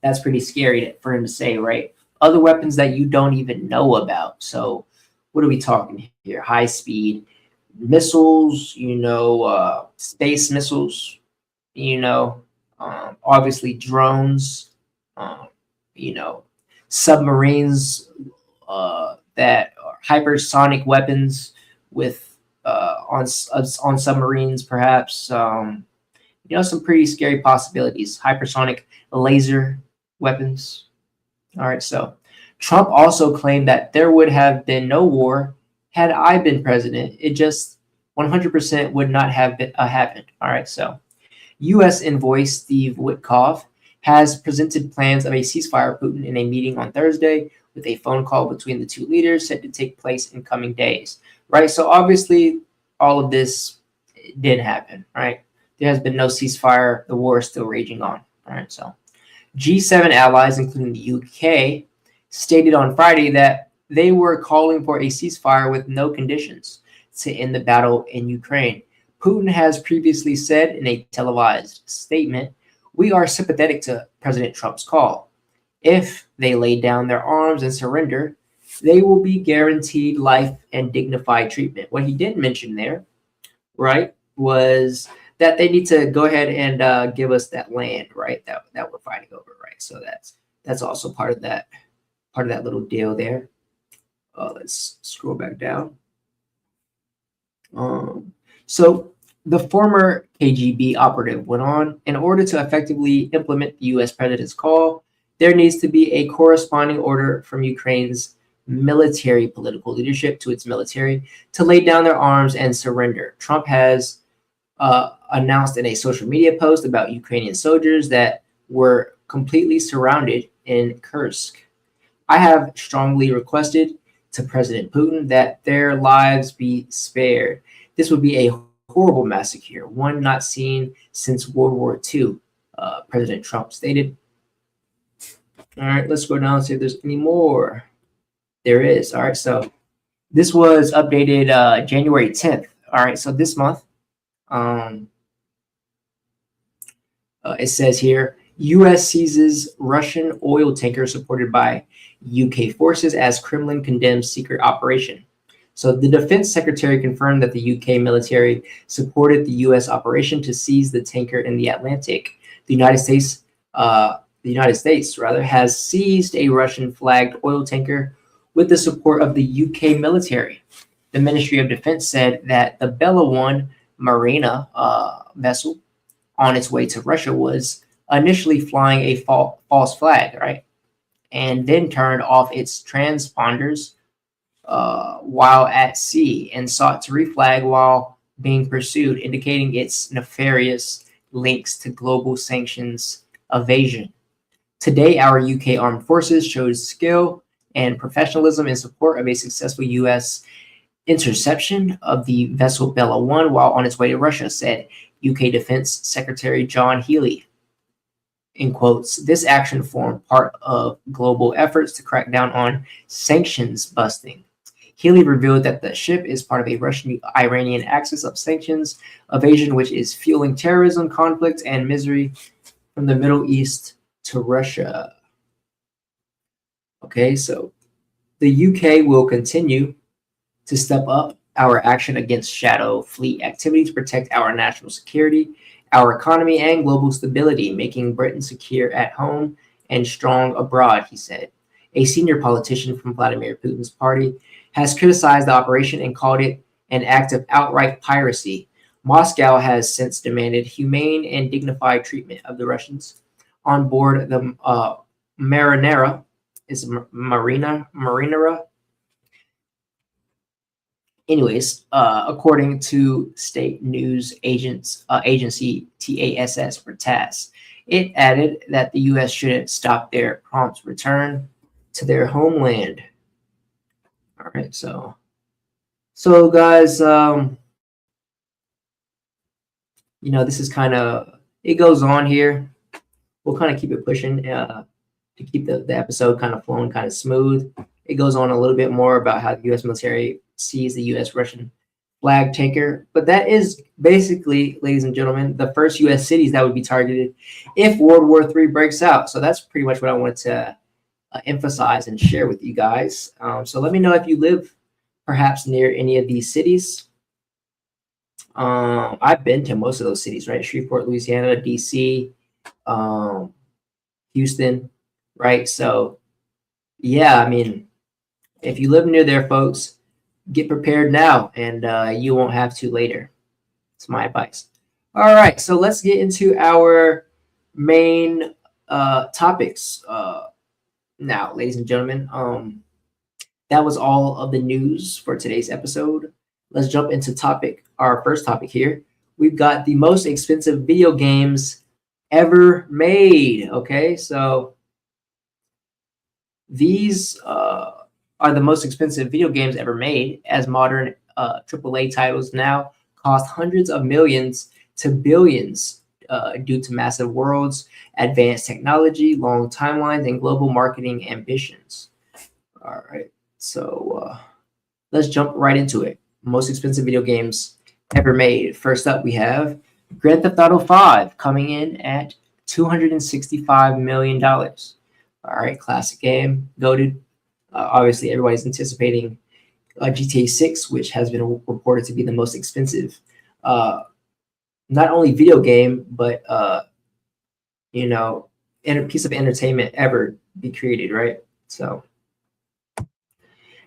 Speaker 1: That's pretty scary for him to say, right? Other weapons that you don't even know about. So what are we talking here? High-speed missiles, space missiles, obviously drones, submarines that are hypersonic weapons with on submarines, perhaps. Some pretty scary possibilities. Hypersonic laser weapons. All right, so Trump also claimed that there would have been no war had I been president. It just 100% would not have happened. All right, so U.S. envoy Steve Witkoff has presented plans of a ceasefire Putin in a meeting on Thursday with a phone call between the two leaders set to take place in coming days. Right, so obviously all of this did happen. Right, there has been no ceasefire. The war is still raging on. All right, so G7 allies, including the UK, stated on Friday that they were calling for a ceasefire with no conditions to end the battle in Ukraine. Putin has previously said in a televised statement, "We are sympathetic to President Trump's call. If they lay down their arms and surrender, they will be guaranteed life and dignified treatment." What he did mention there, right, was that they need to go ahead and give us that land, right, that we're fighting over, right? So that's also part of that little deal there. Let's scroll back down. So the former KGB operative went on, in order to effectively implement the U.S. president's call, there needs to be a corresponding order from Ukraine's military political leadership to its military to lay down their arms and surrender. Trump has announced in a social media post about Ukrainian soldiers that were completely surrounded in Kursk. "I have strongly requested to President Putin that their lives be spared. This would be a horrible massacre, one not seen since World War II," President Trump stated. All right, let's go down and see if there's any more. There is. All right, so this was updated January 10th. All right, so this month, it says here, U.S. seizes Russian oil tanker supported by UK forces as Kremlin condemns secret operation. So the defense secretary confirmed that the UK military supported the U.S. operation to seize the tanker in the Atlantic. The United States has seized a Russian-flagged oil tanker with the support of the UK military. The Ministry of Defense said that the Bella 1 Marina vessel on its way to Russia was initially flying a false flag, right? And then turned off its transponders while at sea and sought to reflag while being pursued, indicating its nefarious links to global sanctions evasion. Today, our UK armed forces showed skill and professionalism in support of a successful U.S. interception of the vessel Bella 1 while on its way to Russia, said UK Defense Secretary John Healey. In quotes, "This action formed part of global efforts to crack down on sanctions busting." Healey revealed that the ship is part of a Russian-Iranian axis of sanctions evasion, which is fueling terrorism, conflict, and misery from the Middle East to Russia. Okay, so the UK will continue to step up our action against shadow fleet activity to protect our national security, our economy, and global stability, making Britain secure at home and strong abroad, he said. A senior politician from Vladimir Putin's party has criticized the operation and called it an act of outright piracy. Moscow has since demanded humane and dignified treatment of the Russians on board the Marinera. Is Marinera? Anyways, according to state news agency TASS for TASS, it added that the U.S. shouldn't stop their prompt return to their homeland. All right, so guys, this is kind of, it goes on here. We'll kind of keep it pushing to keep the episode kind of flowing kind of smooth. It goes on a little bit more about how the U.S. military sees the U.S. Russian flag tanker. But that is basically, ladies and gentlemen, the first U.S. cities that would be targeted if World War III breaks out. So that's pretty much what I wanted to emphasize and share with you guys. So let me know if you live perhaps near any of these cities. I've been to most of those cities, right? Shreveport, Louisiana, D.C., Houston. right? So, yeah, I mean, if you live near there, folks, get prepared now, and you won't have to later. It's my advice. All right, so let's get into our main topics now, ladies and gentlemen. That was all of the news for today's episode. Let's jump into our first topic here. We've got the most expensive video games ever made. Okay, so these are the most expensive video games ever made, as modern AAA titles now cost hundreds of millions to billions due to massive worlds, advanced technology, long timelines, and global marketing ambitions. All right, so let's jump right into it. Most expensive video games ever made. First up, we have Grand Theft Auto 5 coming in at $265 million. All right, classic game, goated. Obviously, everybody's anticipating GTA 6, which has been reported to be the most expensive, not only video game, but piece of entertainment ever be created, right? So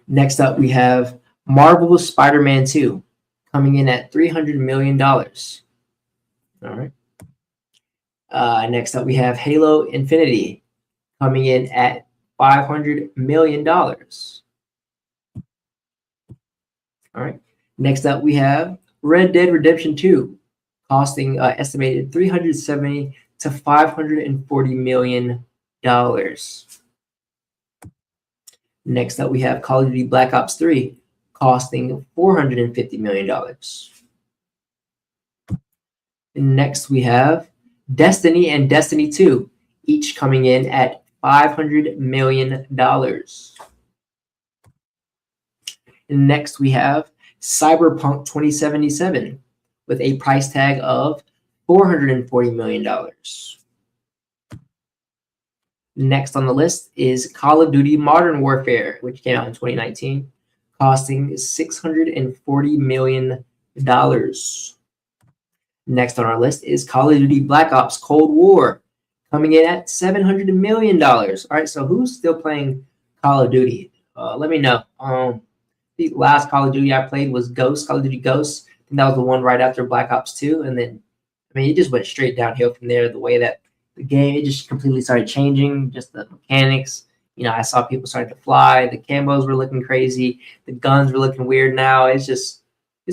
Speaker 1: next up, we have Marvel's Spider-Man 2 coming in at $300 million. All right. Next up, we have Halo Infinity coming in at $500 million. All right. Next up, we have Red Dead Redemption 2 costing estimated $370 to $540 million. Next up, we have Call of Duty Black Ops 3 costing $450 million. And next, we have Destiny and Destiny 2, each coming in at $500 million. And next, we have Cyberpunk 2077 with a price tag of $440 million. Next on the list is Call of Duty Modern Warfare, which came out in 2019, costing $640 million. Next on our list is Call of Duty Black Ops Cold War, coming in at $700 million. All right, so who's still playing Call of Duty? Let me know. The last Call of Duty I played was Call of Duty Ghosts. I think that was the one right after Black Ops 2. And then, I mean, it just went straight downhill from there. The way that the game, it just completely started changing, just the mechanics. You know, I saw people starting to fly. The camos were looking crazy. The guns were looking weird now. It's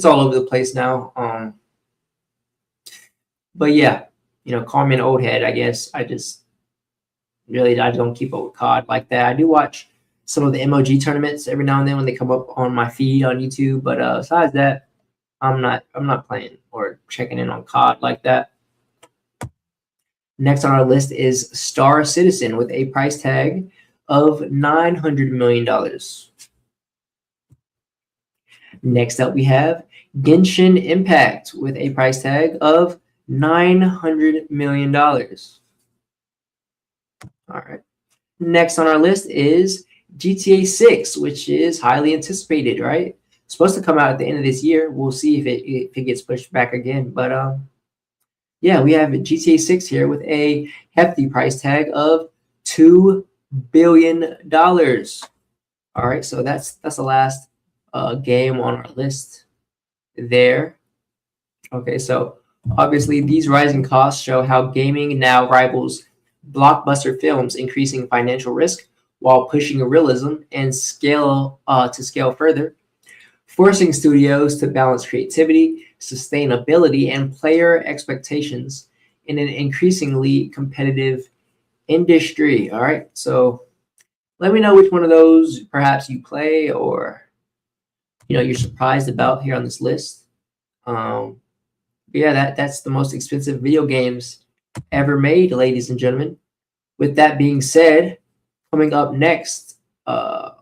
Speaker 1: all over the place now. But yeah, call me an old head, I guess. I don't keep up with COD like that. I do watch some of the MOG tournaments every now and then when they come up on my feed on YouTube. But besides that, I'm not playing or checking in on COD like that. Next on our list is Star Citizen with a price tag of $900 million. Next up, we have Genshin Impact with a price tag of $900 million. All right. Next on our list is GTA 6, which is highly anticipated, right? It's supposed to come out at the end of this year. We'll see if it gets pushed back again. But yeah, we have GTA 6 here with a hefty price tag of $2 billion. All right, so that's the last game on our list there. Okay, so obviously these rising costs show how gaming now rivals blockbuster films, increasing financial risk while pushing realism and scale further, forcing studios to balance creativity, sustainability, and player expectations in an increasingly competitive industry. All right, so let me know which one of those perhaps you play or you're surprised about here on this list. But yeah, that's the most expensive video games ever made, ladies and gentlemen. With that being said, coming up next for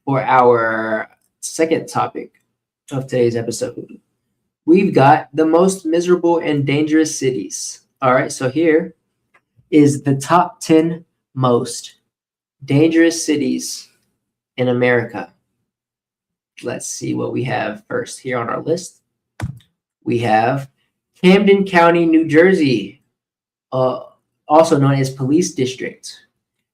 Speaker 1: our second topic of today's episode, we've got the most miserable and dangerous cities. All right, so here is the top 10 most dangerous cities in America. Let's see what we have first here on our list. We have Camden County, New Jersey, also known as Police District.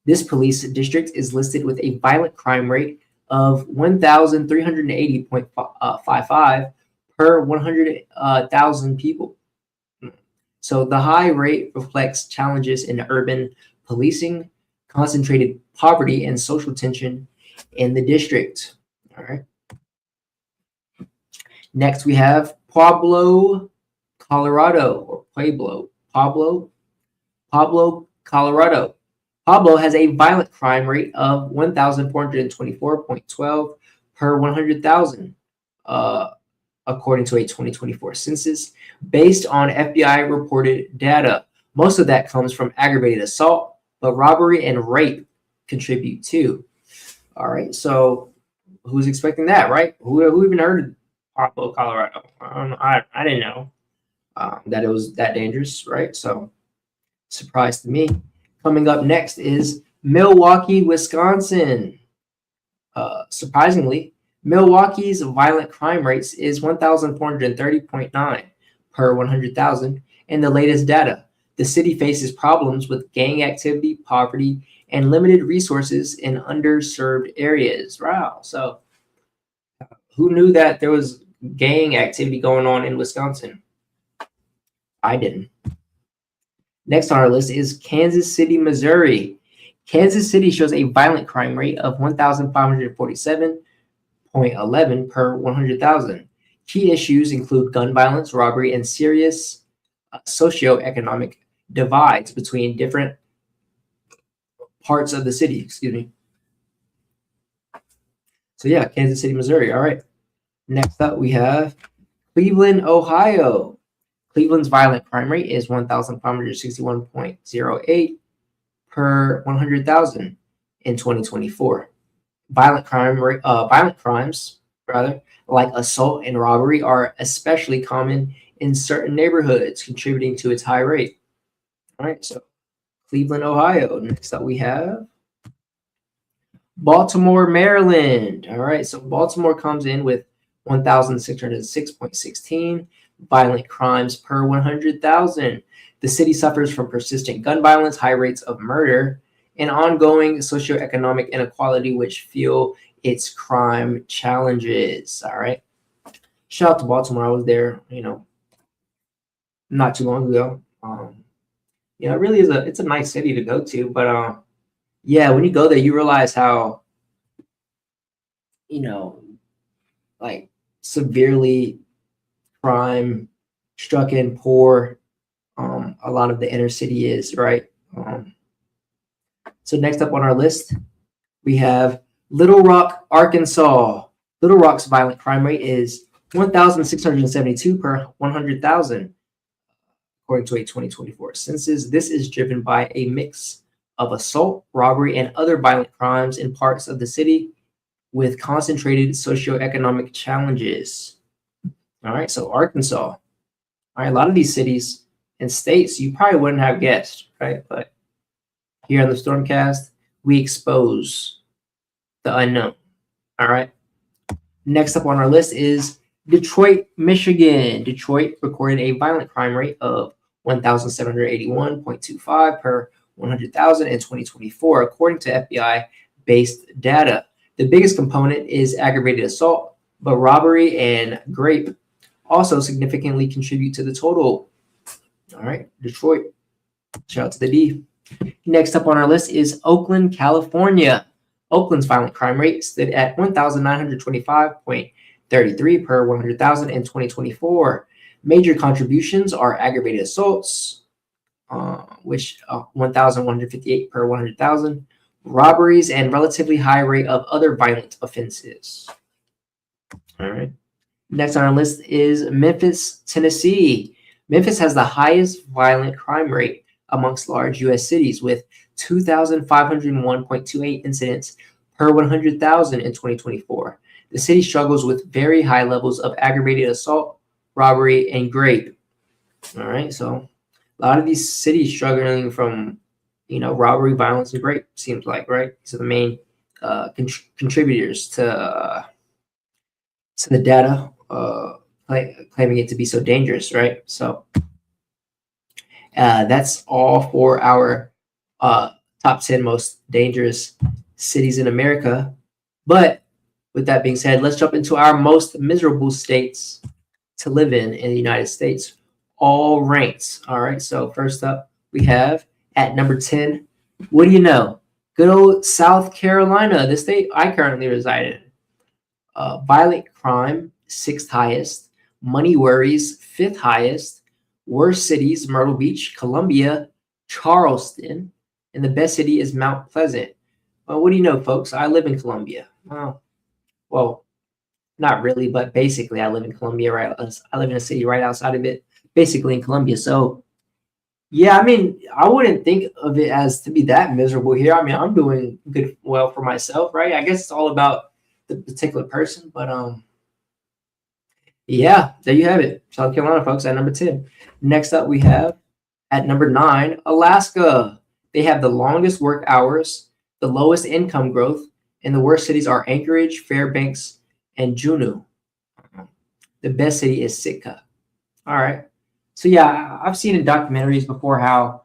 Speaker 1: This police district is listed with a violent crime rate of 1,380.55 per 100,000 people. So the high rate reflects challenges in urban policing, concentrated poverty, and social tension in the district. All right. Next, we have Pueblo, Colorado, or Pablo, Colorado. Pablo has a violent crime rate of 1,424.12 per 100,000, according to a 2024 census, based on FBI reported data. Most of that comes from aggravated assault, but robbery and rape contribute too. All right, so who's expecting that, right? Who even heard of Pablo, Colorado? I didn't know that it was that dangerous, right? So, surprise to me. Coming up next is Milwaukee, Wisconsin. Surprisingly, Milwaukee's violent crime rates is 1,430.9 per 100,000 in the latest data. The city faces problems with gang activity, poverty, and limited resources in underserved areas. Wow. So who knew that there was gang activity going on in Wisconsin? I didn't. Next on our list is Kansas City, Missouri. Kansas City shows a violent crime rate of 1,547.11 per 100,000. Key issues include gun violence, robbery, and serious socioeconomic divides between different parts of the city. Excuse me. So yeah, Kansas City, Missouri. All right. Next up, we have Cleveland, Ohio. Cleveland's violent crime rate is 1,561.08 per 100,000 in 2024. Violent crimes, like assault and robbery, are especially common in certain neighborhoods, contributing to its high rate. All right, so Cleveland, Ohio. Next up, we have Baltimore, Maryland. All right, so Baltimore comes in with 1,606.16 violent crimes per 100,000. The city suffers from persistent gun violence, high rates of murder, and ongoing socioeconomic inequality, which fuel its crime challenges. All right. Shout out to Baltimore. I was there, not too long ago. It really is it's a nice city to go to, but yeah, when you go there, you realize how, like severely crime stricken, poor, a lot of the inner city is, right? So next up on our list, we have Little Rock, Arkansas. Little Rock's violent crime rate is 1,672 per 100,000, according to a 2024 census. This is driven by a mix of assault, robbery, and other violent crimes in parts of the city with concentrated socioeconomic challenges. All right, so Arkansas. All right, a lot of these cities and states you probably wouldn't have guessed, right? But here on the StormCast, we expose the unknown. All right. Next up on our list is Detroit, Michigan. Detroit recorded a violent crime rate of 1,781.25 per 100,000 in 2024, according to FBI-based data. The biggest component is aggravated assault, but robbery and rape also significantly contribute to the total. All right, Detroit. Shout out to the D. Next up on our list is Oakland, California. Oakland's violent crime rate stood at 1,925.33 per 100,000 in 2024. Major contributions are aggravated assaults, which 1,158 per 100,000, robberies, and relatively high rate of other violent offenses. All right. Next on our list is Memphis, Tennessee. Memphis has the highest violent crime rate amongst large U.S. cities with 2,501.28 incidents per 100,000 in 2024. The city struggles with very high levels of aggravated assault, robbery, and rape. All right, so a lot of these cities struggling from, robbery, violence, and rape, seems like, right? These are the main contributors to the data, claiming it to be so dangerous, right? So that's all for our top 10 most dangerous cities in America. But with that being said, let's jump into our most miserable states to live in the United States, all ranked. All right, so first up, we have at number 10, what do you know? Good old South Carolina, the state I currently reside in. Violent crime, 6th highest. Money worries, 5th highest. Worst cities, Myrtle Beach, Columbia, Charleston, and the best city is Mount Pleasant. Well, what do you know, folks? I live in Columbia. Well, not really, but basically I live in Columbia, right? I live in a city right outside of it, basically in Columbia. So, yeah, I mean, I wouldn't think of it as to be that miserable here. I mean, I'm doing well for myself, right? I guess it's all about the particular person, but yeah, there you have it. South Carolina, folks, at number 10. Next up, we have at number 9, Alaska. They have the longest work hours, the lowest income growth, and the worst cities are Anchorage, Fairbanks, and Juneau. The best city is Sitka. All right. So yeah, I've seen in documentaries before how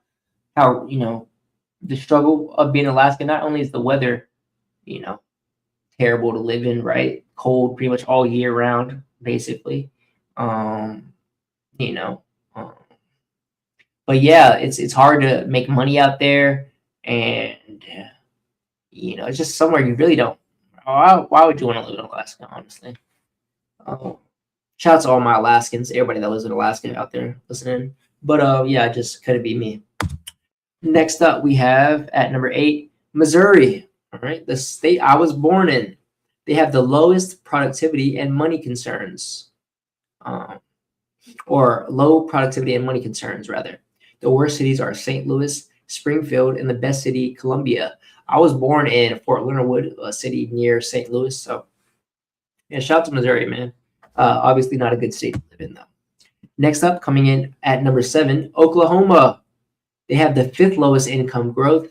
Speaker 1: the struggle of being in Alaska. Not only is the weather, terrible to live in, right? Cold pretty much all year round, basically. But yeah, it's hard to make money out there, and it's just somewhere you really don't. Why would you want to live in Alaska, honestly? Shout out to all my Alaskans, everybody that lives in Alaska out there listening. But yeah, just couldn't be me. Next up, we have at number 8, Missouri. All right, the state I was born in. They have the lowest productivity and money concerns, or low productivity and money concerns, rather. The worst cities are St. Louis, Springfield, and the best city, Columbia. I was born in Fort Leonard Wood, a city near St. Louis. So, yeah, shout out to Missouri, man. Obviously not a good state to live in, though. Next up, coming in at number 7, Oklahoma. They have the 5th lowest income growth.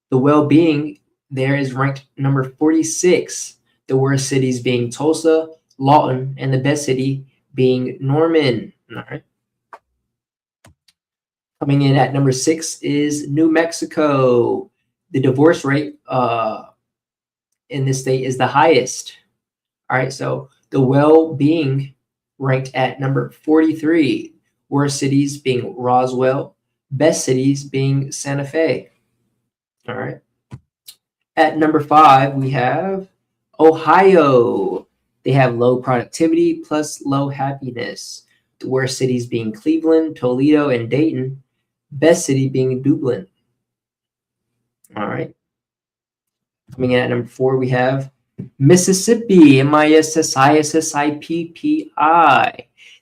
Speaker 1: The well-being there is ranked number 46. The worst cities being Tulsa, Lawton, and the best city being Norman. All right. Coming in at number 6 is New Mexico. The divorce rate in this state is the highest. All right, so the well-being ranked at number 43. Worst cities being Roswell, best cities being Santa Fe. All right. At number 5, we have Ohio. They have low productivity plus low happiness. The worst cities being Cleveland, Toledo, and Dayton. Best city being Dublin. All right. Coming in at number 4, we have Mississippi. Mississippi.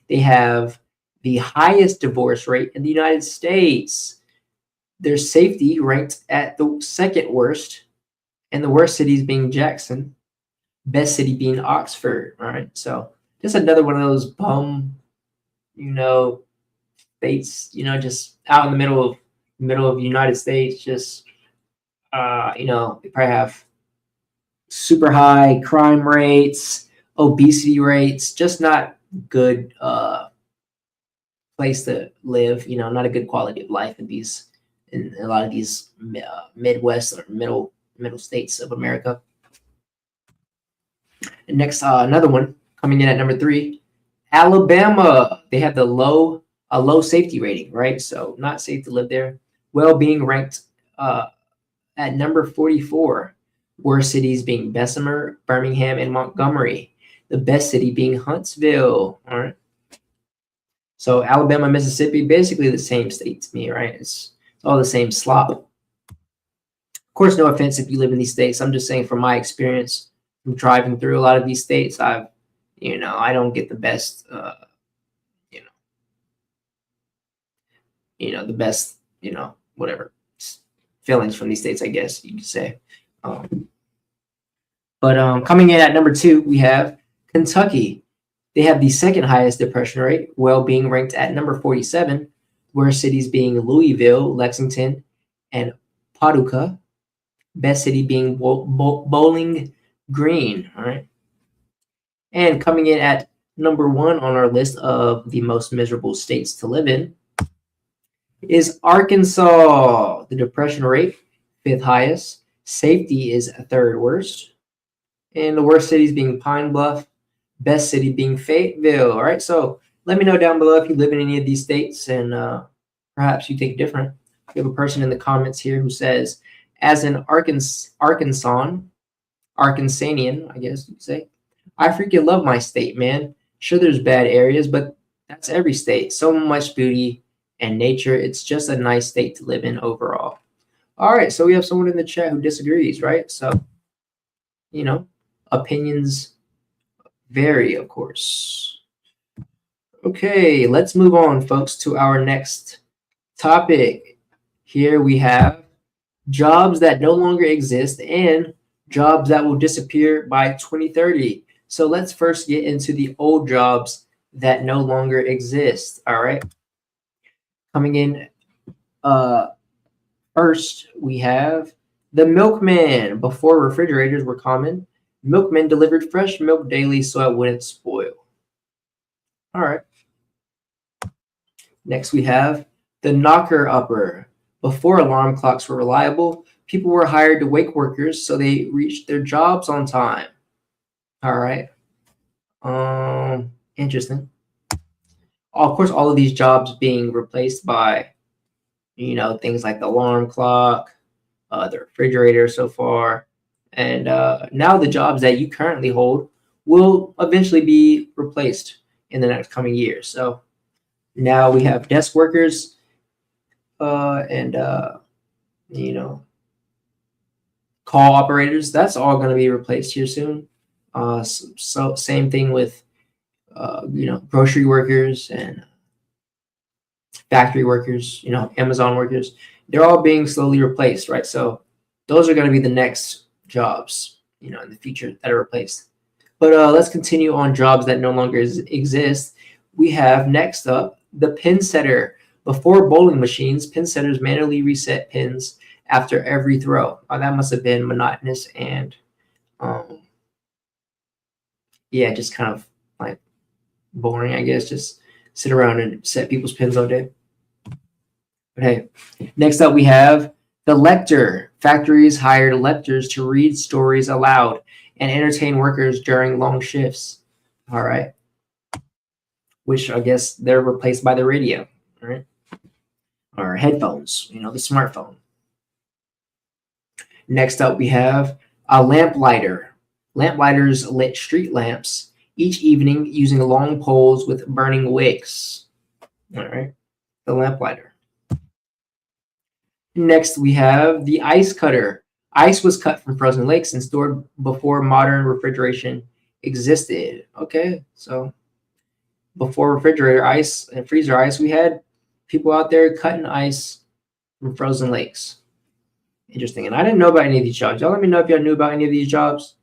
Speaker 1: They have the highest divorce rate in the United States. Their safety ranked at the 2nd worst, and the worst cities being Jackson, best city being Oxford. All right, so just another one of those bum, states. Just out in the middle of United States. Just they probably have super high crime rates, obesity rates. Just not good place to live. Not a good quality of life in a lot of these Midwest or middle states of America. And next, another one coming in at number 3, Alabama. They have a low safety rating, right? So not safe to live there. Well-being ranked at number 44. Worst cities being Bessemer, Birmingham, and Montgomery. The best city being Huntsville. All right. So Alabama, Mississippi, basically the same state to me, right? It's all the same slop. Of course, no offense if you live in these states. I'm just saying from my experience from driving through a lot of these states, I don't get the best, the best, whatever feelings from these states, I guess you could say. But coming in at number 2, we have Kentucky. They have the 2nd highest depression rate, well-being ranked at number 47, worst cities being Louisville, Lexington, and Paducah. Best city being Bowling Green. All right. And coming in at number 1 on our list of the most miserable states to live in is Arkansas. The depression rate, fifth highest. Safety is third worst. And the worst cities being Pine Bluff, best city being Fayetteville. All right, so let me know down below if you live in any of these states and perhaps you think different. We have a person in the comments here who says, as an Arkansanian, I guess you'd say, I freaking love my state, man. Sure, there's bad areas, but that's every state. So much beauty and nature. It's just a nice state to live in overall. All right, so we have someone in the chat who disagrees, right? So, you know, opinions vary, of course. Okay, let's move on, folks, to our next topic. Here we have jobs that no longer exist and jobs that will disappear by 2030. So let's first get into the old jobs that no longer exist. All right. Coming in first, we have the milkman. Before refrigerators were common, milkmen delivered fresh milk daily so it wouldn't spoil. All right. Next, we have the knocker-upper. Before alarm clocks were reliable, people were hired to wake workers so they reached their jobs on time. All right. Interesting. Of course, all of these jobs being replaced by, you know, things like the alarm clock, the refrigerator so far. And now the jobs that you currently hold will eventually be replaced in the next coming years. So now we have desk workers and, you know, call operators. That's all going to be replaced here soon. So same thing with, you know, grocery workers and factory workers, you know, Amazon workers. They're all being slowly replaced, right? So those are going to be the next jobs, you know, in the future that are replaced. But let's continue on jobs that no longer exist. We have next up the pin setter. Before bowling machines, pin setters manually reset pins after every throw. That must have been monotonous and, yeah, just kind of like boring, I guess. Just sit around and set people's pins all day. But hey, next up we have the lector. Factories hired lectors to read stories aloud and entertain workers during long shifts. All right. Which I guess they're replaced by the radio, all right? Or headphones, you know, the smartphone. Next up, we have a lamplighter. Lamplighters lit street lamps each evening using long poles with burning wicks. All right, the lamplighter. Next, we have the ice cutter. Ice was cut from frozen lakes and stored before modern refrigeration existed. Okay, so before refrigerator ice and freezer ice, we had people out there cutting ice from frozen lakes. Interesting. And I didn't know about any of these jobs. Y'all let me know if y'all knew about any of these jobs.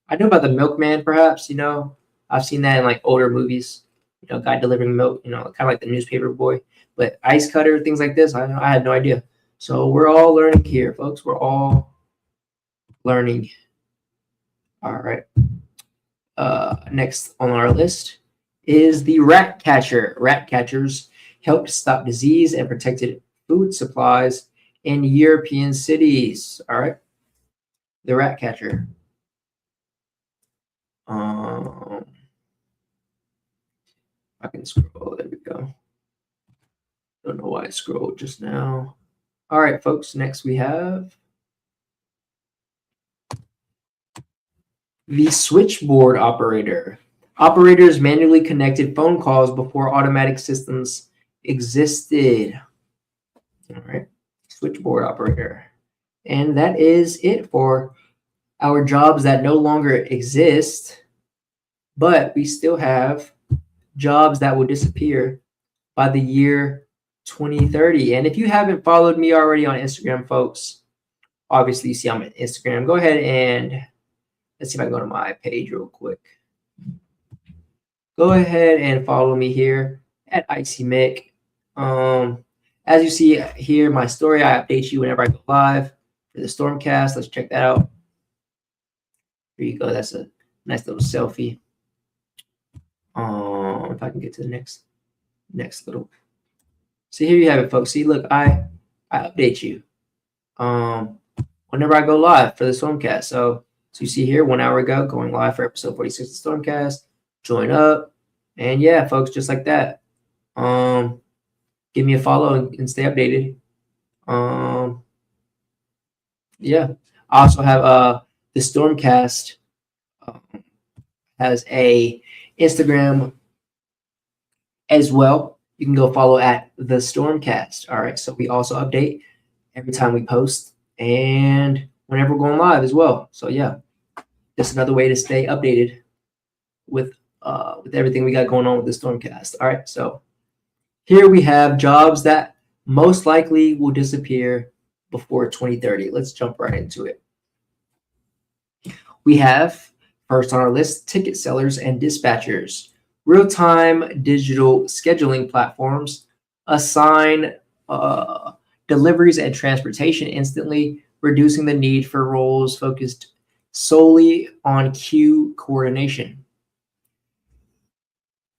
Speaker 1: I knew about the milkman, perhaps, you know. I've seen that in like older movies, you know, guy delivering milk, you know, kind of like the newspaper boy. But ice cutter, things like this, I had no idea. So we're all learning here, folks. We're all learning. All right. Next on our list is the rat catcher. Rat catchers helped stop disease and protected food supplies in European cities. All right. The rat catcher. I can scroll. There we go. Don't know why I scrolled just now. All right, folks. Next we have the switchboard operator. Operators manually connected phone calls before automatic systems existed. All right, switchboard operator. And that is it for our jobs that no longer exist, but we still have jobs that will disappear by the year 2030. And if you haven't followed me already on Instagram, folks, obviously you see I'm on Instagram. Go ahead and let's see if I can go to my page real quick. Go ahead and follow me here at IcyMick. As you see here, my story, I update you whenever I go live for the StormCast. Let's check that out. Here you go. That's a nice little selfie. If I can get to the next little. So here you have it, folks. See, look, I update you. whenever I go live for the StormCast. So you see here 1 hour ago, going live for episode 46 of StormCast. Join up. And yeah, folks, just like that. Give me a follow and stay updated. Yeah. I also have the StormCast has a Instagram as well. You can go follow at the StormCast. All right. So we also update every time we post and whenever we're going live as well. So yeah, just another way to stay updated with everything we got going on with the StormCast. All right. So here we have jobs that most likely will disappear before 2030. Let's jump right into it. We have first on our list, ticket sellers and dispatchers. Real-time digital scheduling platforms assign deliveries and transportation instantly, reducing the need for roles focused solely on queue coordination.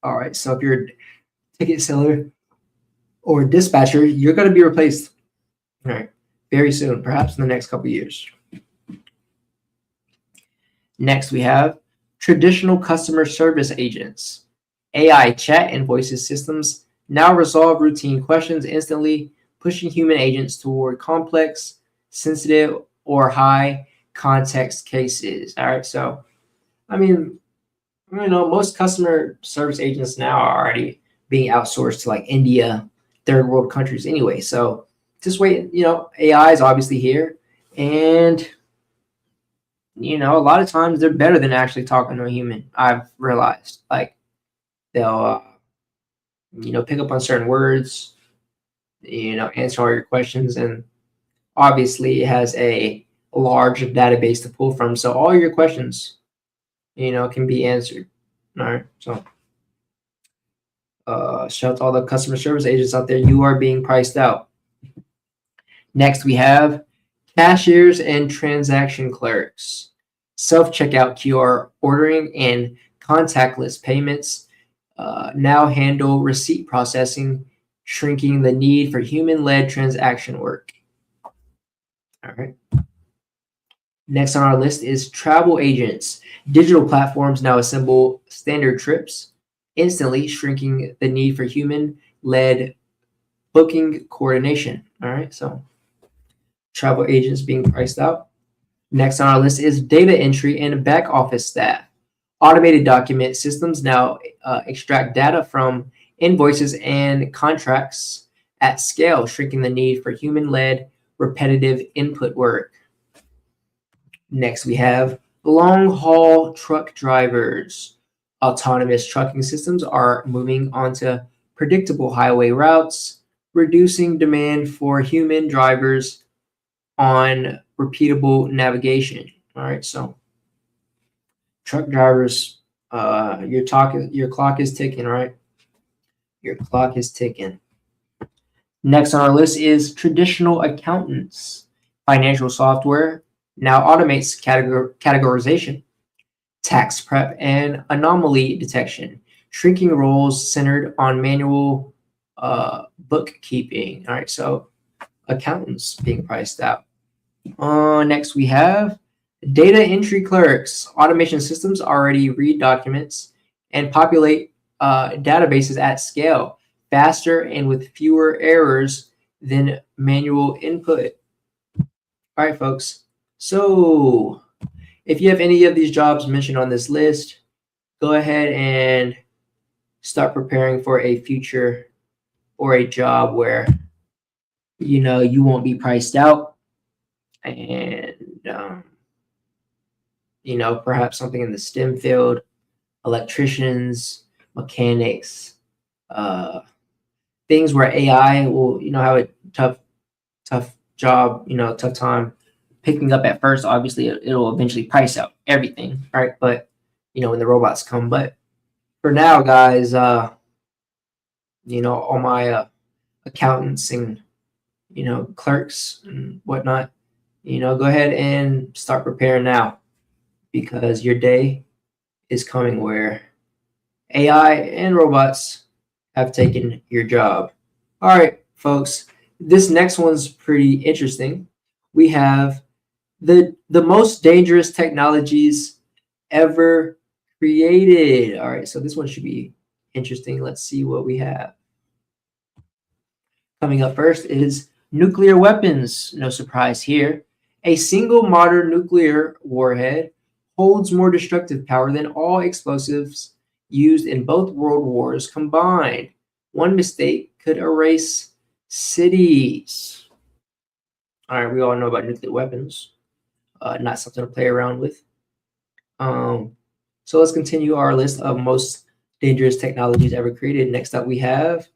Speaker 1: All right, so if you're a ticket seller or dispatcher, you're going to be replaced, all right, very soon, perhaps in the next couple of years. Next, we have traditional customer service agents. AI chat and voices systems now resolve routine questions instantly, pushing human agents toward complex, sensitive, or high context cases. All right, so I mean, most customer service agents now are already being outsourced to like India, third world countries anyway. So just wait, AI is obviously here, and a lot of times they're better than actually talking to a human. I've realized, like, they'll pick up on certain words, answer all your questions, and obviously it has a large database to pull from, so all your questions can be answered. All right, so shout out to all the customer service agents out there. You are being priced out. Next, we have cashiers and transaction clerks. Self-checkout QR ordering and contactless payments now handle receipt processing, shrinking the need for human-led transaction work. All right. Next on our list is travel agents. Digital platforms now assemble standard trips, instantly shrinking the need for human-led booking coordination. All right, so travel agents being priced out. Next on our list is data entry and back office staff. Automated document systems now extract data from invoices and contracts at scale, shrinking the need for human-led repetitive input work. Next, we have long-haul truck drivers. Autonomous trucking systems are moving onto predictable highway routes, reducing demand for human drivers on repeatable navigation. All right, so truck drivers, your clock is ticking, right? Your clock is ticking. Next on our list is traditional accountants. Financial software now automates categorization, tax prep, and anomaly detection, shrinking roles centered on manual bookkeeping. All right, so accountants being priced out. Next, we have data entry clerks. Automation systems already read documents and populate databases at scale, faster and with fewer errors than manual input. All right, folks. So if you have any of these jobs mentioned on this list, go ahead and start preparing for a future or a job where you won't be priced out, and perhaps something in the STEM field, electricians, mechanics, things where AI will have a tough job, tough time picking up at first. Obviously it'll eventually price out everything, right? But when the robots come. But for now, guys, all my accountants and clerks and whatnot, go ahead and start preparing now, because your day is coming where AI and robots have taken your job. All right, folks, this next one's pretty interesting. We have the most dangerous technologies ever created. All right, so this one should be interesting. Let's see what we have. Coming up first is nuclear weapons. No surprise here. A single modern nuclear warhead holds more destructive power than all explosives used in both world wars combined. One mistake could erase cities. All right, we all know about nuclear weapons. Not something to play around with. So let's continue our list of most dangerous technologies ever created. Next up, we have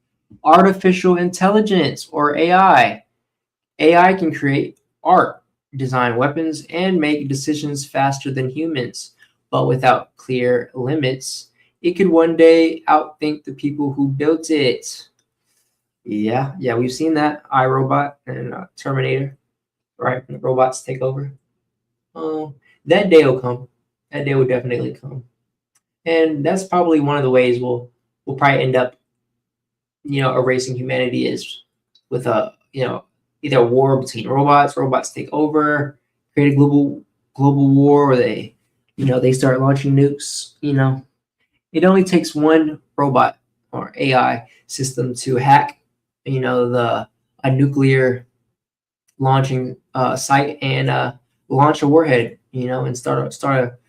Speaker 1: artificial intelligence, or AI. AI can create art, design weapons, and make decisions faster than humans, but without clear limits. It could one day outthink the people who built it. Yeah, we've seen that. iRobot and Terminator, right? When the robots take over. That day will come. That day will definitely come, and that's probably one of the ways we'll probably end up, erasing humanity is with either a war between robots. Robots take over, create a global war, or they start launching nukes. It only takes one robot or AI system to hack, a nuclear launching site and launch a warhead, and start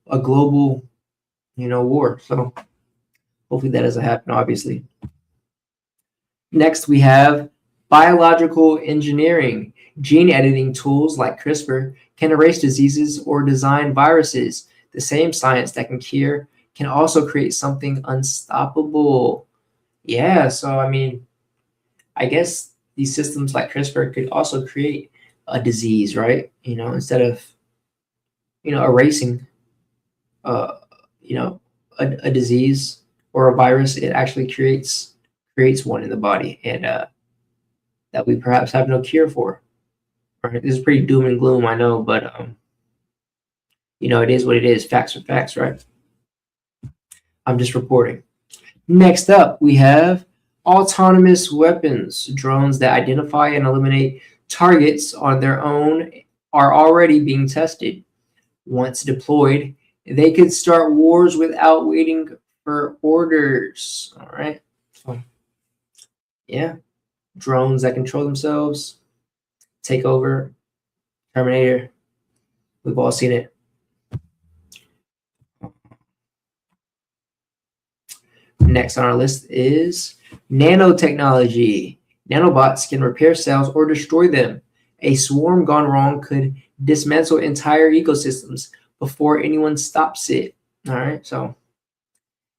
Speaker 1: a global, war. So hopefully that doesn't happen, obviously. Next, we have biological engineering. Gene editing tools like CRISPR can erase diseases or design viruses. The same science that can cure can also create something unstoppable. Yeah, so I guess these systems like CRISPR could also create a disease, right? Instead of, erasing, a disease or a virus, it actually creates one in the body, and that we perhaps have no cure for. Right? This is pretty doom and gloom, I know, but it is what it is. Facts are facts, right? I'm just reporting. Next up, we have autonomous weapons. Drones that identify and eliminate targets on their own are already being tested. Once deployed, they could start wars without waiting for orders. All right. So, yeah. Drones that control themselves, take over, Terminator. We've all seen it. Next on our list is nanotechnology. Nanobots can repair cells or destroy them. A swarm gone wrong could dismantle entire ecosystems before anyone stops it. All right, so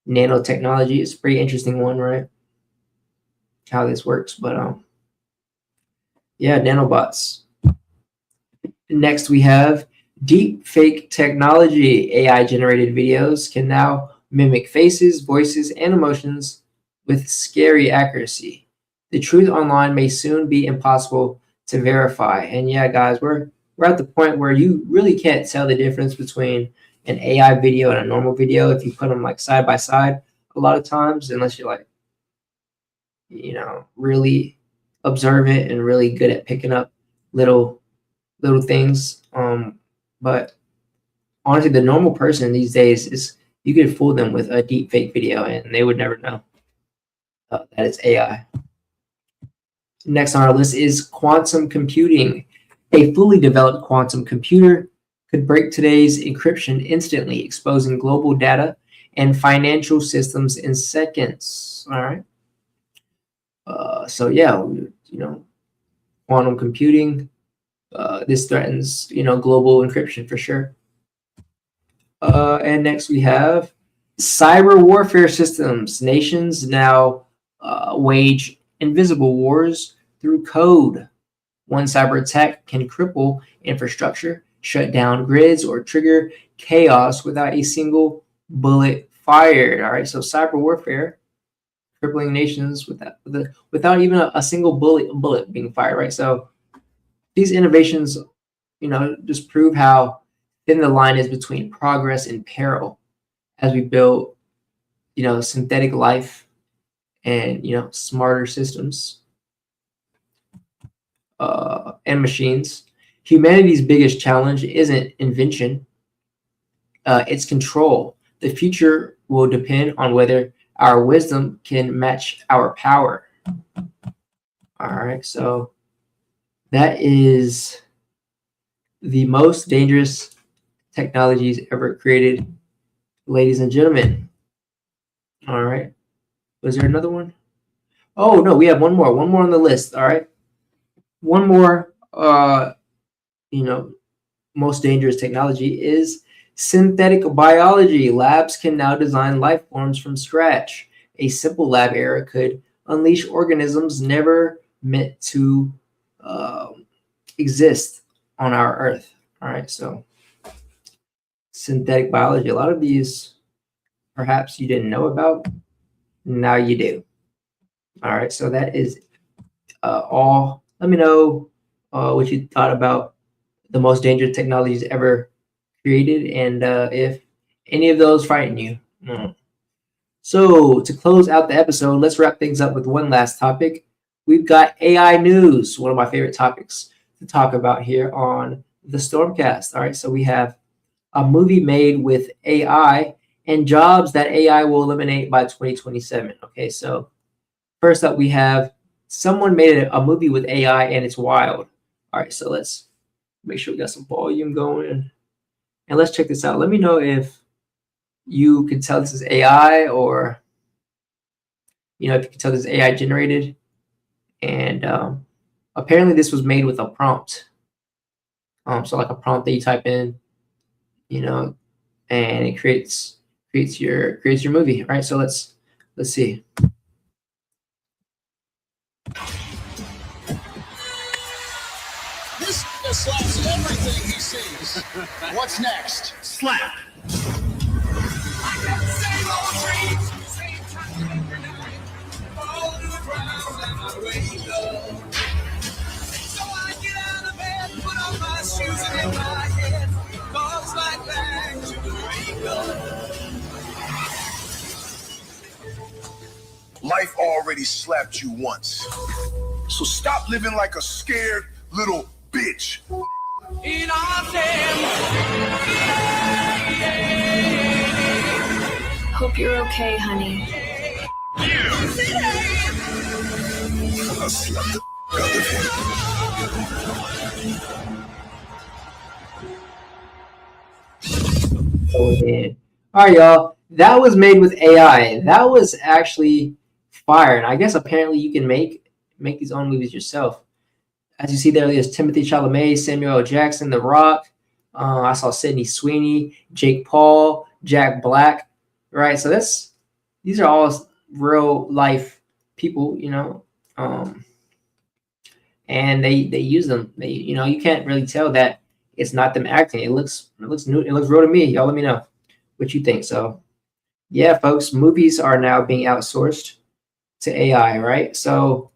Speaker 1: nanotechnology is a pretty interesting one, right? How this works, but yeah, nanobots. Next, we have deep fake technology. AI generated videos can now mimic faces, voices, and emotions with scary accuracy. The truth online may soon be impossible to verify. And yeah, guys, we're at the point where you really can't tell the difference between an AI video and a normal video if you put them like side by side a lot of times, unless you're like, really observant and really good at picking up little things. But honestly, the normal person these days is, you could fool them with a deep fake video and they would never know that it's AI. Next on our list is quantum computing. A fully developed quantum computer could break today's encryption instantly, exposing global data and financial systems in seconds. All right. So yeah, quantum computing. This threatens, global encryption for sure. And next we have cyber warfare systems. Nations now wage invisible wars through code. One cyber attack can cripple infrastructure, shut down grids, or trigger chaos without a single bullet fired. All right, so cyber warfare, crippling nations without even a single bullet being fired. Right, so these innovations, just prove how thin the line is between progress and peril as we build, synthetic life and, smarter systems and machines. Humanity's biggest challenge isn't invention, it's control. The future will depend on whether our wisdom can match our power. All right, so that is the most dangerous technologies ever created, ladies and gentlemen. All right, was there another one? Oh no, we have one more on the list. All right, one more. Most dangerous technology is synthetic biology. Labs can now design life forms from scratch. A simple lab error could unleash organisms never meant to exist on our Earth. All right, so synthetic biology. A lot of these, perhaps you didn't know about. Now you do. All right, so that is all. Let me know what you thought about the most dangerous technologies ever created, and if any of those frighten you. So to close out the episode, let's wrap things up with one last topic. We've got AI news, one of my favorite topics to talk about here on the StormCast. All right, so we have a movie made with AI and jobs that AI will eliminate by 2027. Okay, so first up, we have someone made a movie with AI and it's wild. All right, so let's make sure we got some volume going. And let's check this out. Let me know if you can tell this is AI, or if you can tell this is AI generated. And apparently this was made with a prompt. So like a prompt that you type in, and it creates your movie. All right, so let's see.
Speaker 4: This slaps everything he sees. What's next?
Speaker 5: Slap.
Speaker 4: Life already slapped you once. So stop living like a scared little bitch.
Speaker 6: Hope you're okay, honey.
Speaker 4: I'll slap the out of him.
Speaker 1: Oh, man. All right, y'all. That was made with AI. That was actually fire. And I guess apparently you can make these own movies yourself. As you see there, there's Timothy Chalamet, Samuel L. Jackson, The Rock. I saw Sydney Sweeney, Jake Paul, Jack Black. Right, so these are all real life people, and they use them. You can't really tell that it's not them acting. It looks new. It looks real to me. Y'all let me know what you think. So yeah, folks, movies are now being outsourced to AI, right? So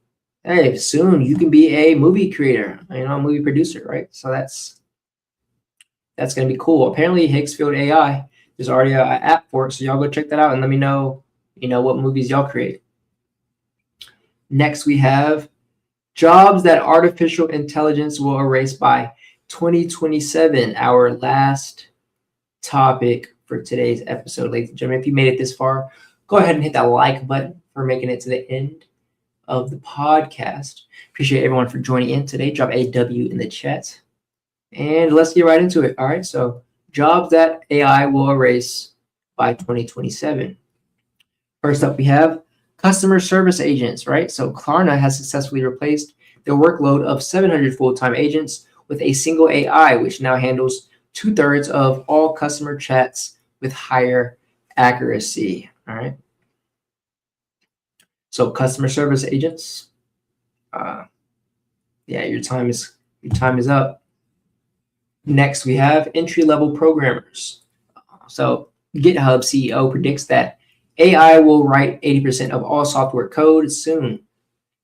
Speaker 1: hey, soon you can be a movie creator, a movie producer, right? So that's gonna be cool. Apparently, Hicksfield AI, there's already an app for it, so y'all go check that out and let me know, what movies y'all create. Next, we have jobs that artificial intelligence will erase by 2027. Our last topic for today's episode, ladies and gentlemen. If you made it this far, go ahead and hit that like button for making it to the end of the podcast. Appreciate everyone for joining in today. Drop a W in the chat. And let's get right into it. All right, so jobs that AI will erase by 2027. First up, we have customer service agents, right? So Klarna has successfully replaced the workload of 700 full-time agents with a single AI, which now handles 2/3 of all customer chats with higher accuracy. All right. So customer service agents, your time is up. Next, we have entry-level programmers. So GitHub CEO predicts that AI will write 80% of all software code soon,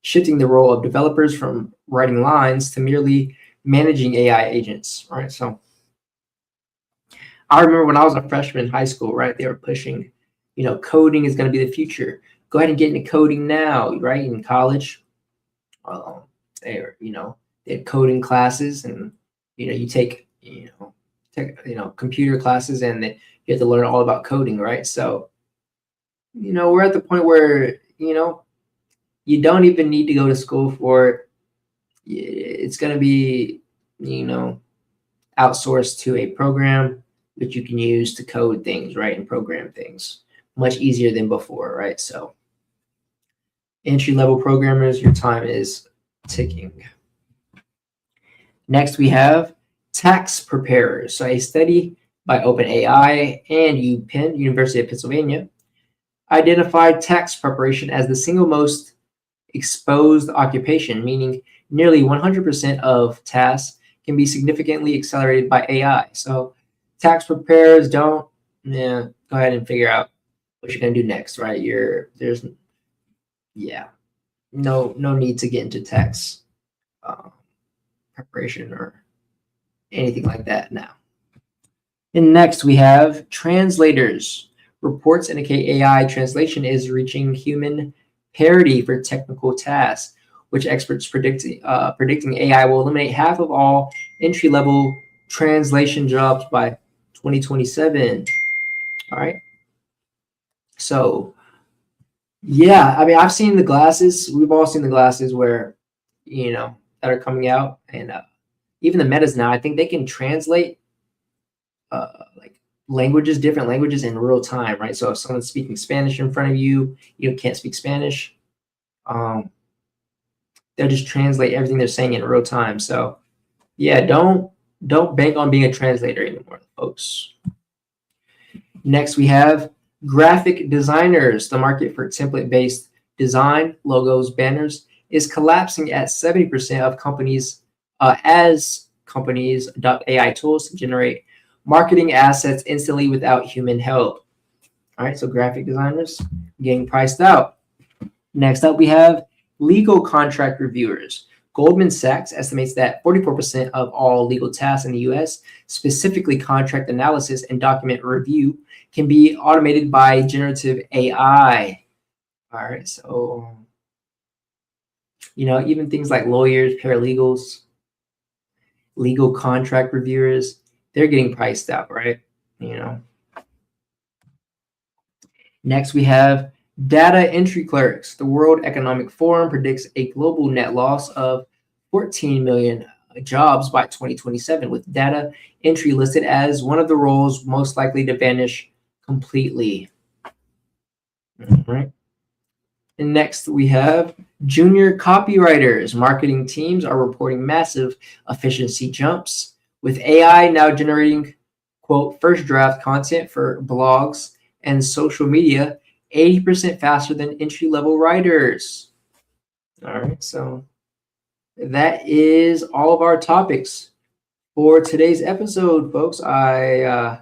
Speaker 1: shifting the role of developers from writing lines to merely managing AI agents. All right, so I remember when I was a freshman in high school, right? They were pushing, coding is going to be the future. Go ahead and get into coding now, right? In college, they had coding classes, and you take computer classes, and you have to learn all about coding, right? So we're at the point where you don't even need to go to school for it. It's going to be outsourced to a program that you can use to code things, right, and program things much easier than before, right? So entry-level programmers, your time is ticking. Next, we have tax preparers. So a study by OpenAI and UPenn, University of Pennsylvania, identified tax preparation as the single most exposed occupation, meaning nearly 100% of tasks can be significantly accelerated by AI. So tax preparers, go ahead and figure out what you're going to do next, right? There's no need to get into tax preparation or anything like that now. And next we have translators. Reports indicate AI translation is reaching human parity for technical tasks, which experts predicting AI will eliminate half of all entry-level translation jobs by 2027. All right. So yeah, I mean, I've seen the glasses. We've all seen the glasses where, that are coming out, and even the Metas now, I think they can translate like different languages in real time, right? So if someone's speaking Spanish in front of you, you can't speak Spanish. They'll just translate everything they're saying in real time. So yeah, don't bank on being a translator anymore, folks. Next, we have graphic designers. The market for template-based design, logos, banners is collapsing at 70% of companies as companies adopt AI tools to generate marketing assets instantly without human help. All right, so graphic designers getting priced out. Next up, we have legal contract reviewers. Goldman Sachs estimates that 44% of all legal tasks in the US, specifically contract analysis and document review, can be automated by generative AI. All right, so, even things like lawyers, paralegals, legal contract reviewers, they're getting priced out, right? Next, we have data entry clerks. The World Economic Forum predicts a global net loss of 14 million jobs by 2027, with data entry listed as one of the roles most likely to vanish completely. All right. And next, we have junior copywriters. Marketing teams are reporting massive efficiency jumps, with AI now generating, quote, first draft content for blogs and social media 80% faster than entry-level writers. All right, so that is all of our topics for today's episode, folks. I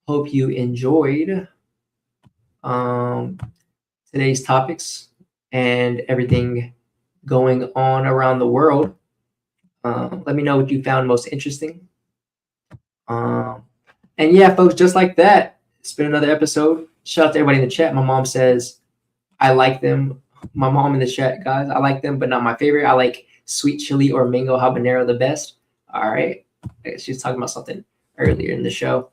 Speaker 1: hope you enjoyed today's topics and everything going on around the world. Let me know what you found most interesting. And yeah, folks, just like that, it's been another episode. Shout out to everybody in the chat. My mom says, I like them. My mom in the chat, guys, I like them, but not my favorite. I like sweet chili or mango habanero the best. All right. She was talking about something earlier in the show.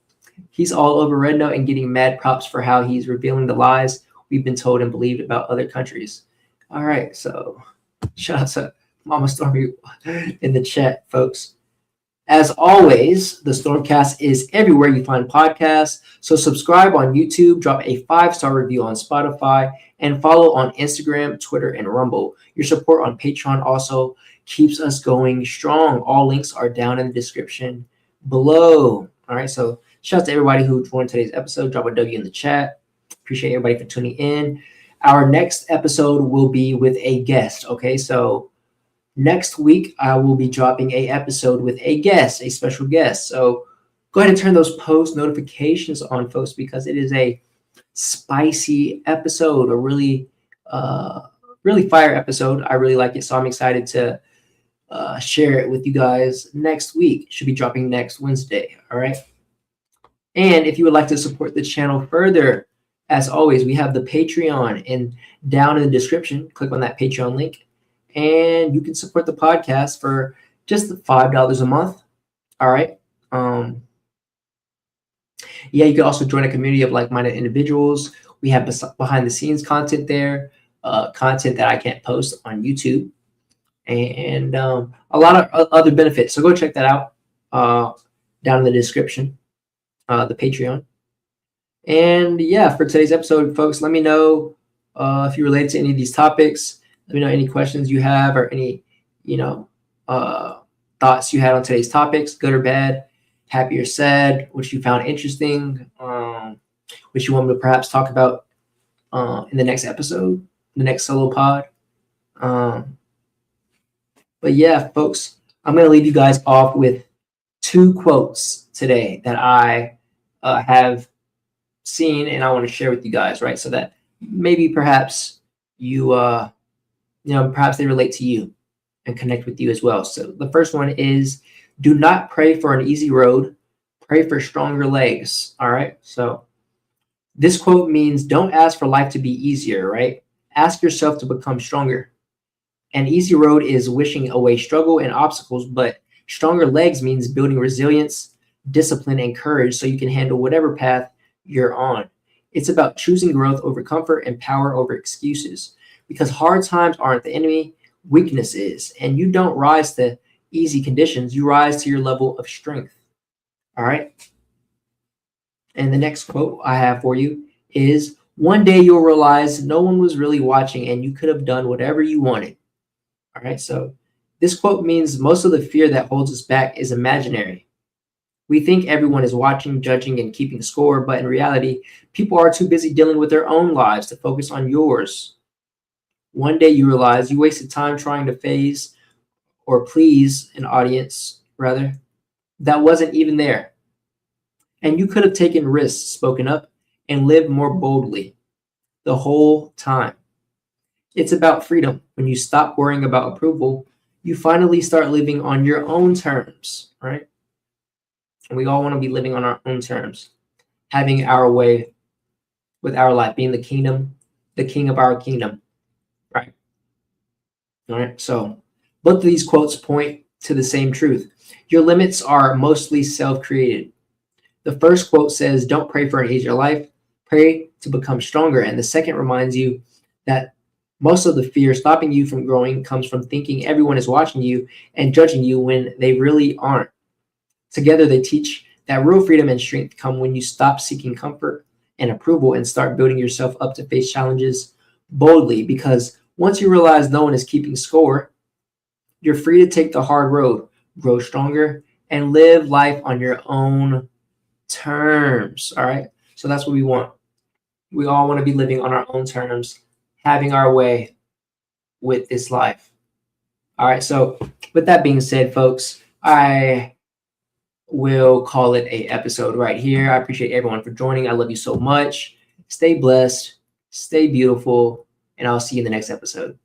Speaker 1: He's all over Red Note and getting mad props for how he's revealing the lies we've been told and believed about other countries. All right. So shout out to Mama Stormy in the chat, folks. As always, the StormCast is everywhere you find podcasts. So subscribe on YouTube, drop a 5-star review on Spotify, and follow on Instagram, Twitter, and Rumble. Your support on Patreon also keeps us going strong. All links are down in the description below. All right, so shout out to everybody who joined today's episode. Drop a W in the chat. Appreciate everybody for tuning in. Our next episode will be with a guest, okay? So next week, I will be dropping an episode with a guest, a special guest. So go ahead and turn those post notifications on, folks, because it is a spicy episode, a really fire episode. I really like it, so I'm excited to share it with you guys next week. It should be dropping next Wednesday, all right? And if you would like to support the channel further, as always, we have the Patreon, and down in the description, click on that Patreon link, and you can support the podcast for just $5 a month. All right. Yeah, you can also join a community of like-minded individuals. We have behind the scenes content there, content that I can't post on YouTube, and a lot of other benefits. So go check that out down in the description, the Patreon. And yeah, for today's episode, folks, let me know if you relate to any of these topics. Let me know any questions you have or any, thoughts you had on today's topics, good or bad, happy or sad, which you found interesting, which you want me to perhaps talk about in the next episode, the next solo pod. But yeah, folks, I'm going to leave you guys off with 2 quotes today that I have seen and I want to share with you guys, right? So that maybe perhaps you, perhaps they relate to you and connect with you as well. So the first one is, do not pray for an easy road, pray for stronger legs. All right. So this quote means don't ask for life to be easier, right? Ask yourself to become stronger. An easy road is wishing away struggle and obstacles, but stronger legs means building resilience, discipline, and courage so you can handle whatever path you're on. It's about choosing growth over comfort and power over excuses, because hard times aren't the enemy, weakness is. And you don't rise to easy conditions, you rise to your level of strength. All right. And the next quote I have for you is, one day you'll realize no one was really watching and you could have done whatever you wanted. All right. So this quote means most of the fear that holds us back is imaginary. We think everyone is watching, judging, and keeping score, but in reality, people are too busy dealing with their own lives to focus on yours. One day you realize you wasted time trying to phase or please an audience, rather, that wasn't even there. And you could have taken risks, spoken up, and lived more boldly the whole time. It's about freedom. When you stop worrying about approval, you finally start living on your own terms, right? And we all want to be living on our own terms, having our way with our life, being the king of our kingdom, right? All right. So both of these quotes point to the same truth. Your limits are mostly self-created. The first quote says, don't pray for an easier life, pray to become stronger. And the second reminds you that most of the fear stopping you from growing comes from thinking everyone is watching you and judging you when they really aren't. Together, they teach that real freedom and strength come when you stop seeking comfort and approval and start building yourself up to face challenges boldly. Because once you realize no one is keeping score, you're free to take the hard road, grow stronger, and live life on your own terms. All right. So that's what we want. We all want to be living on our own terms, having our way with this life. All right. So with that being said, folks, I will call it a episode right here. I appreciate everyone for joining. I love you so much. Stay blessed, stay beautiful, and I'll see you in the next episode.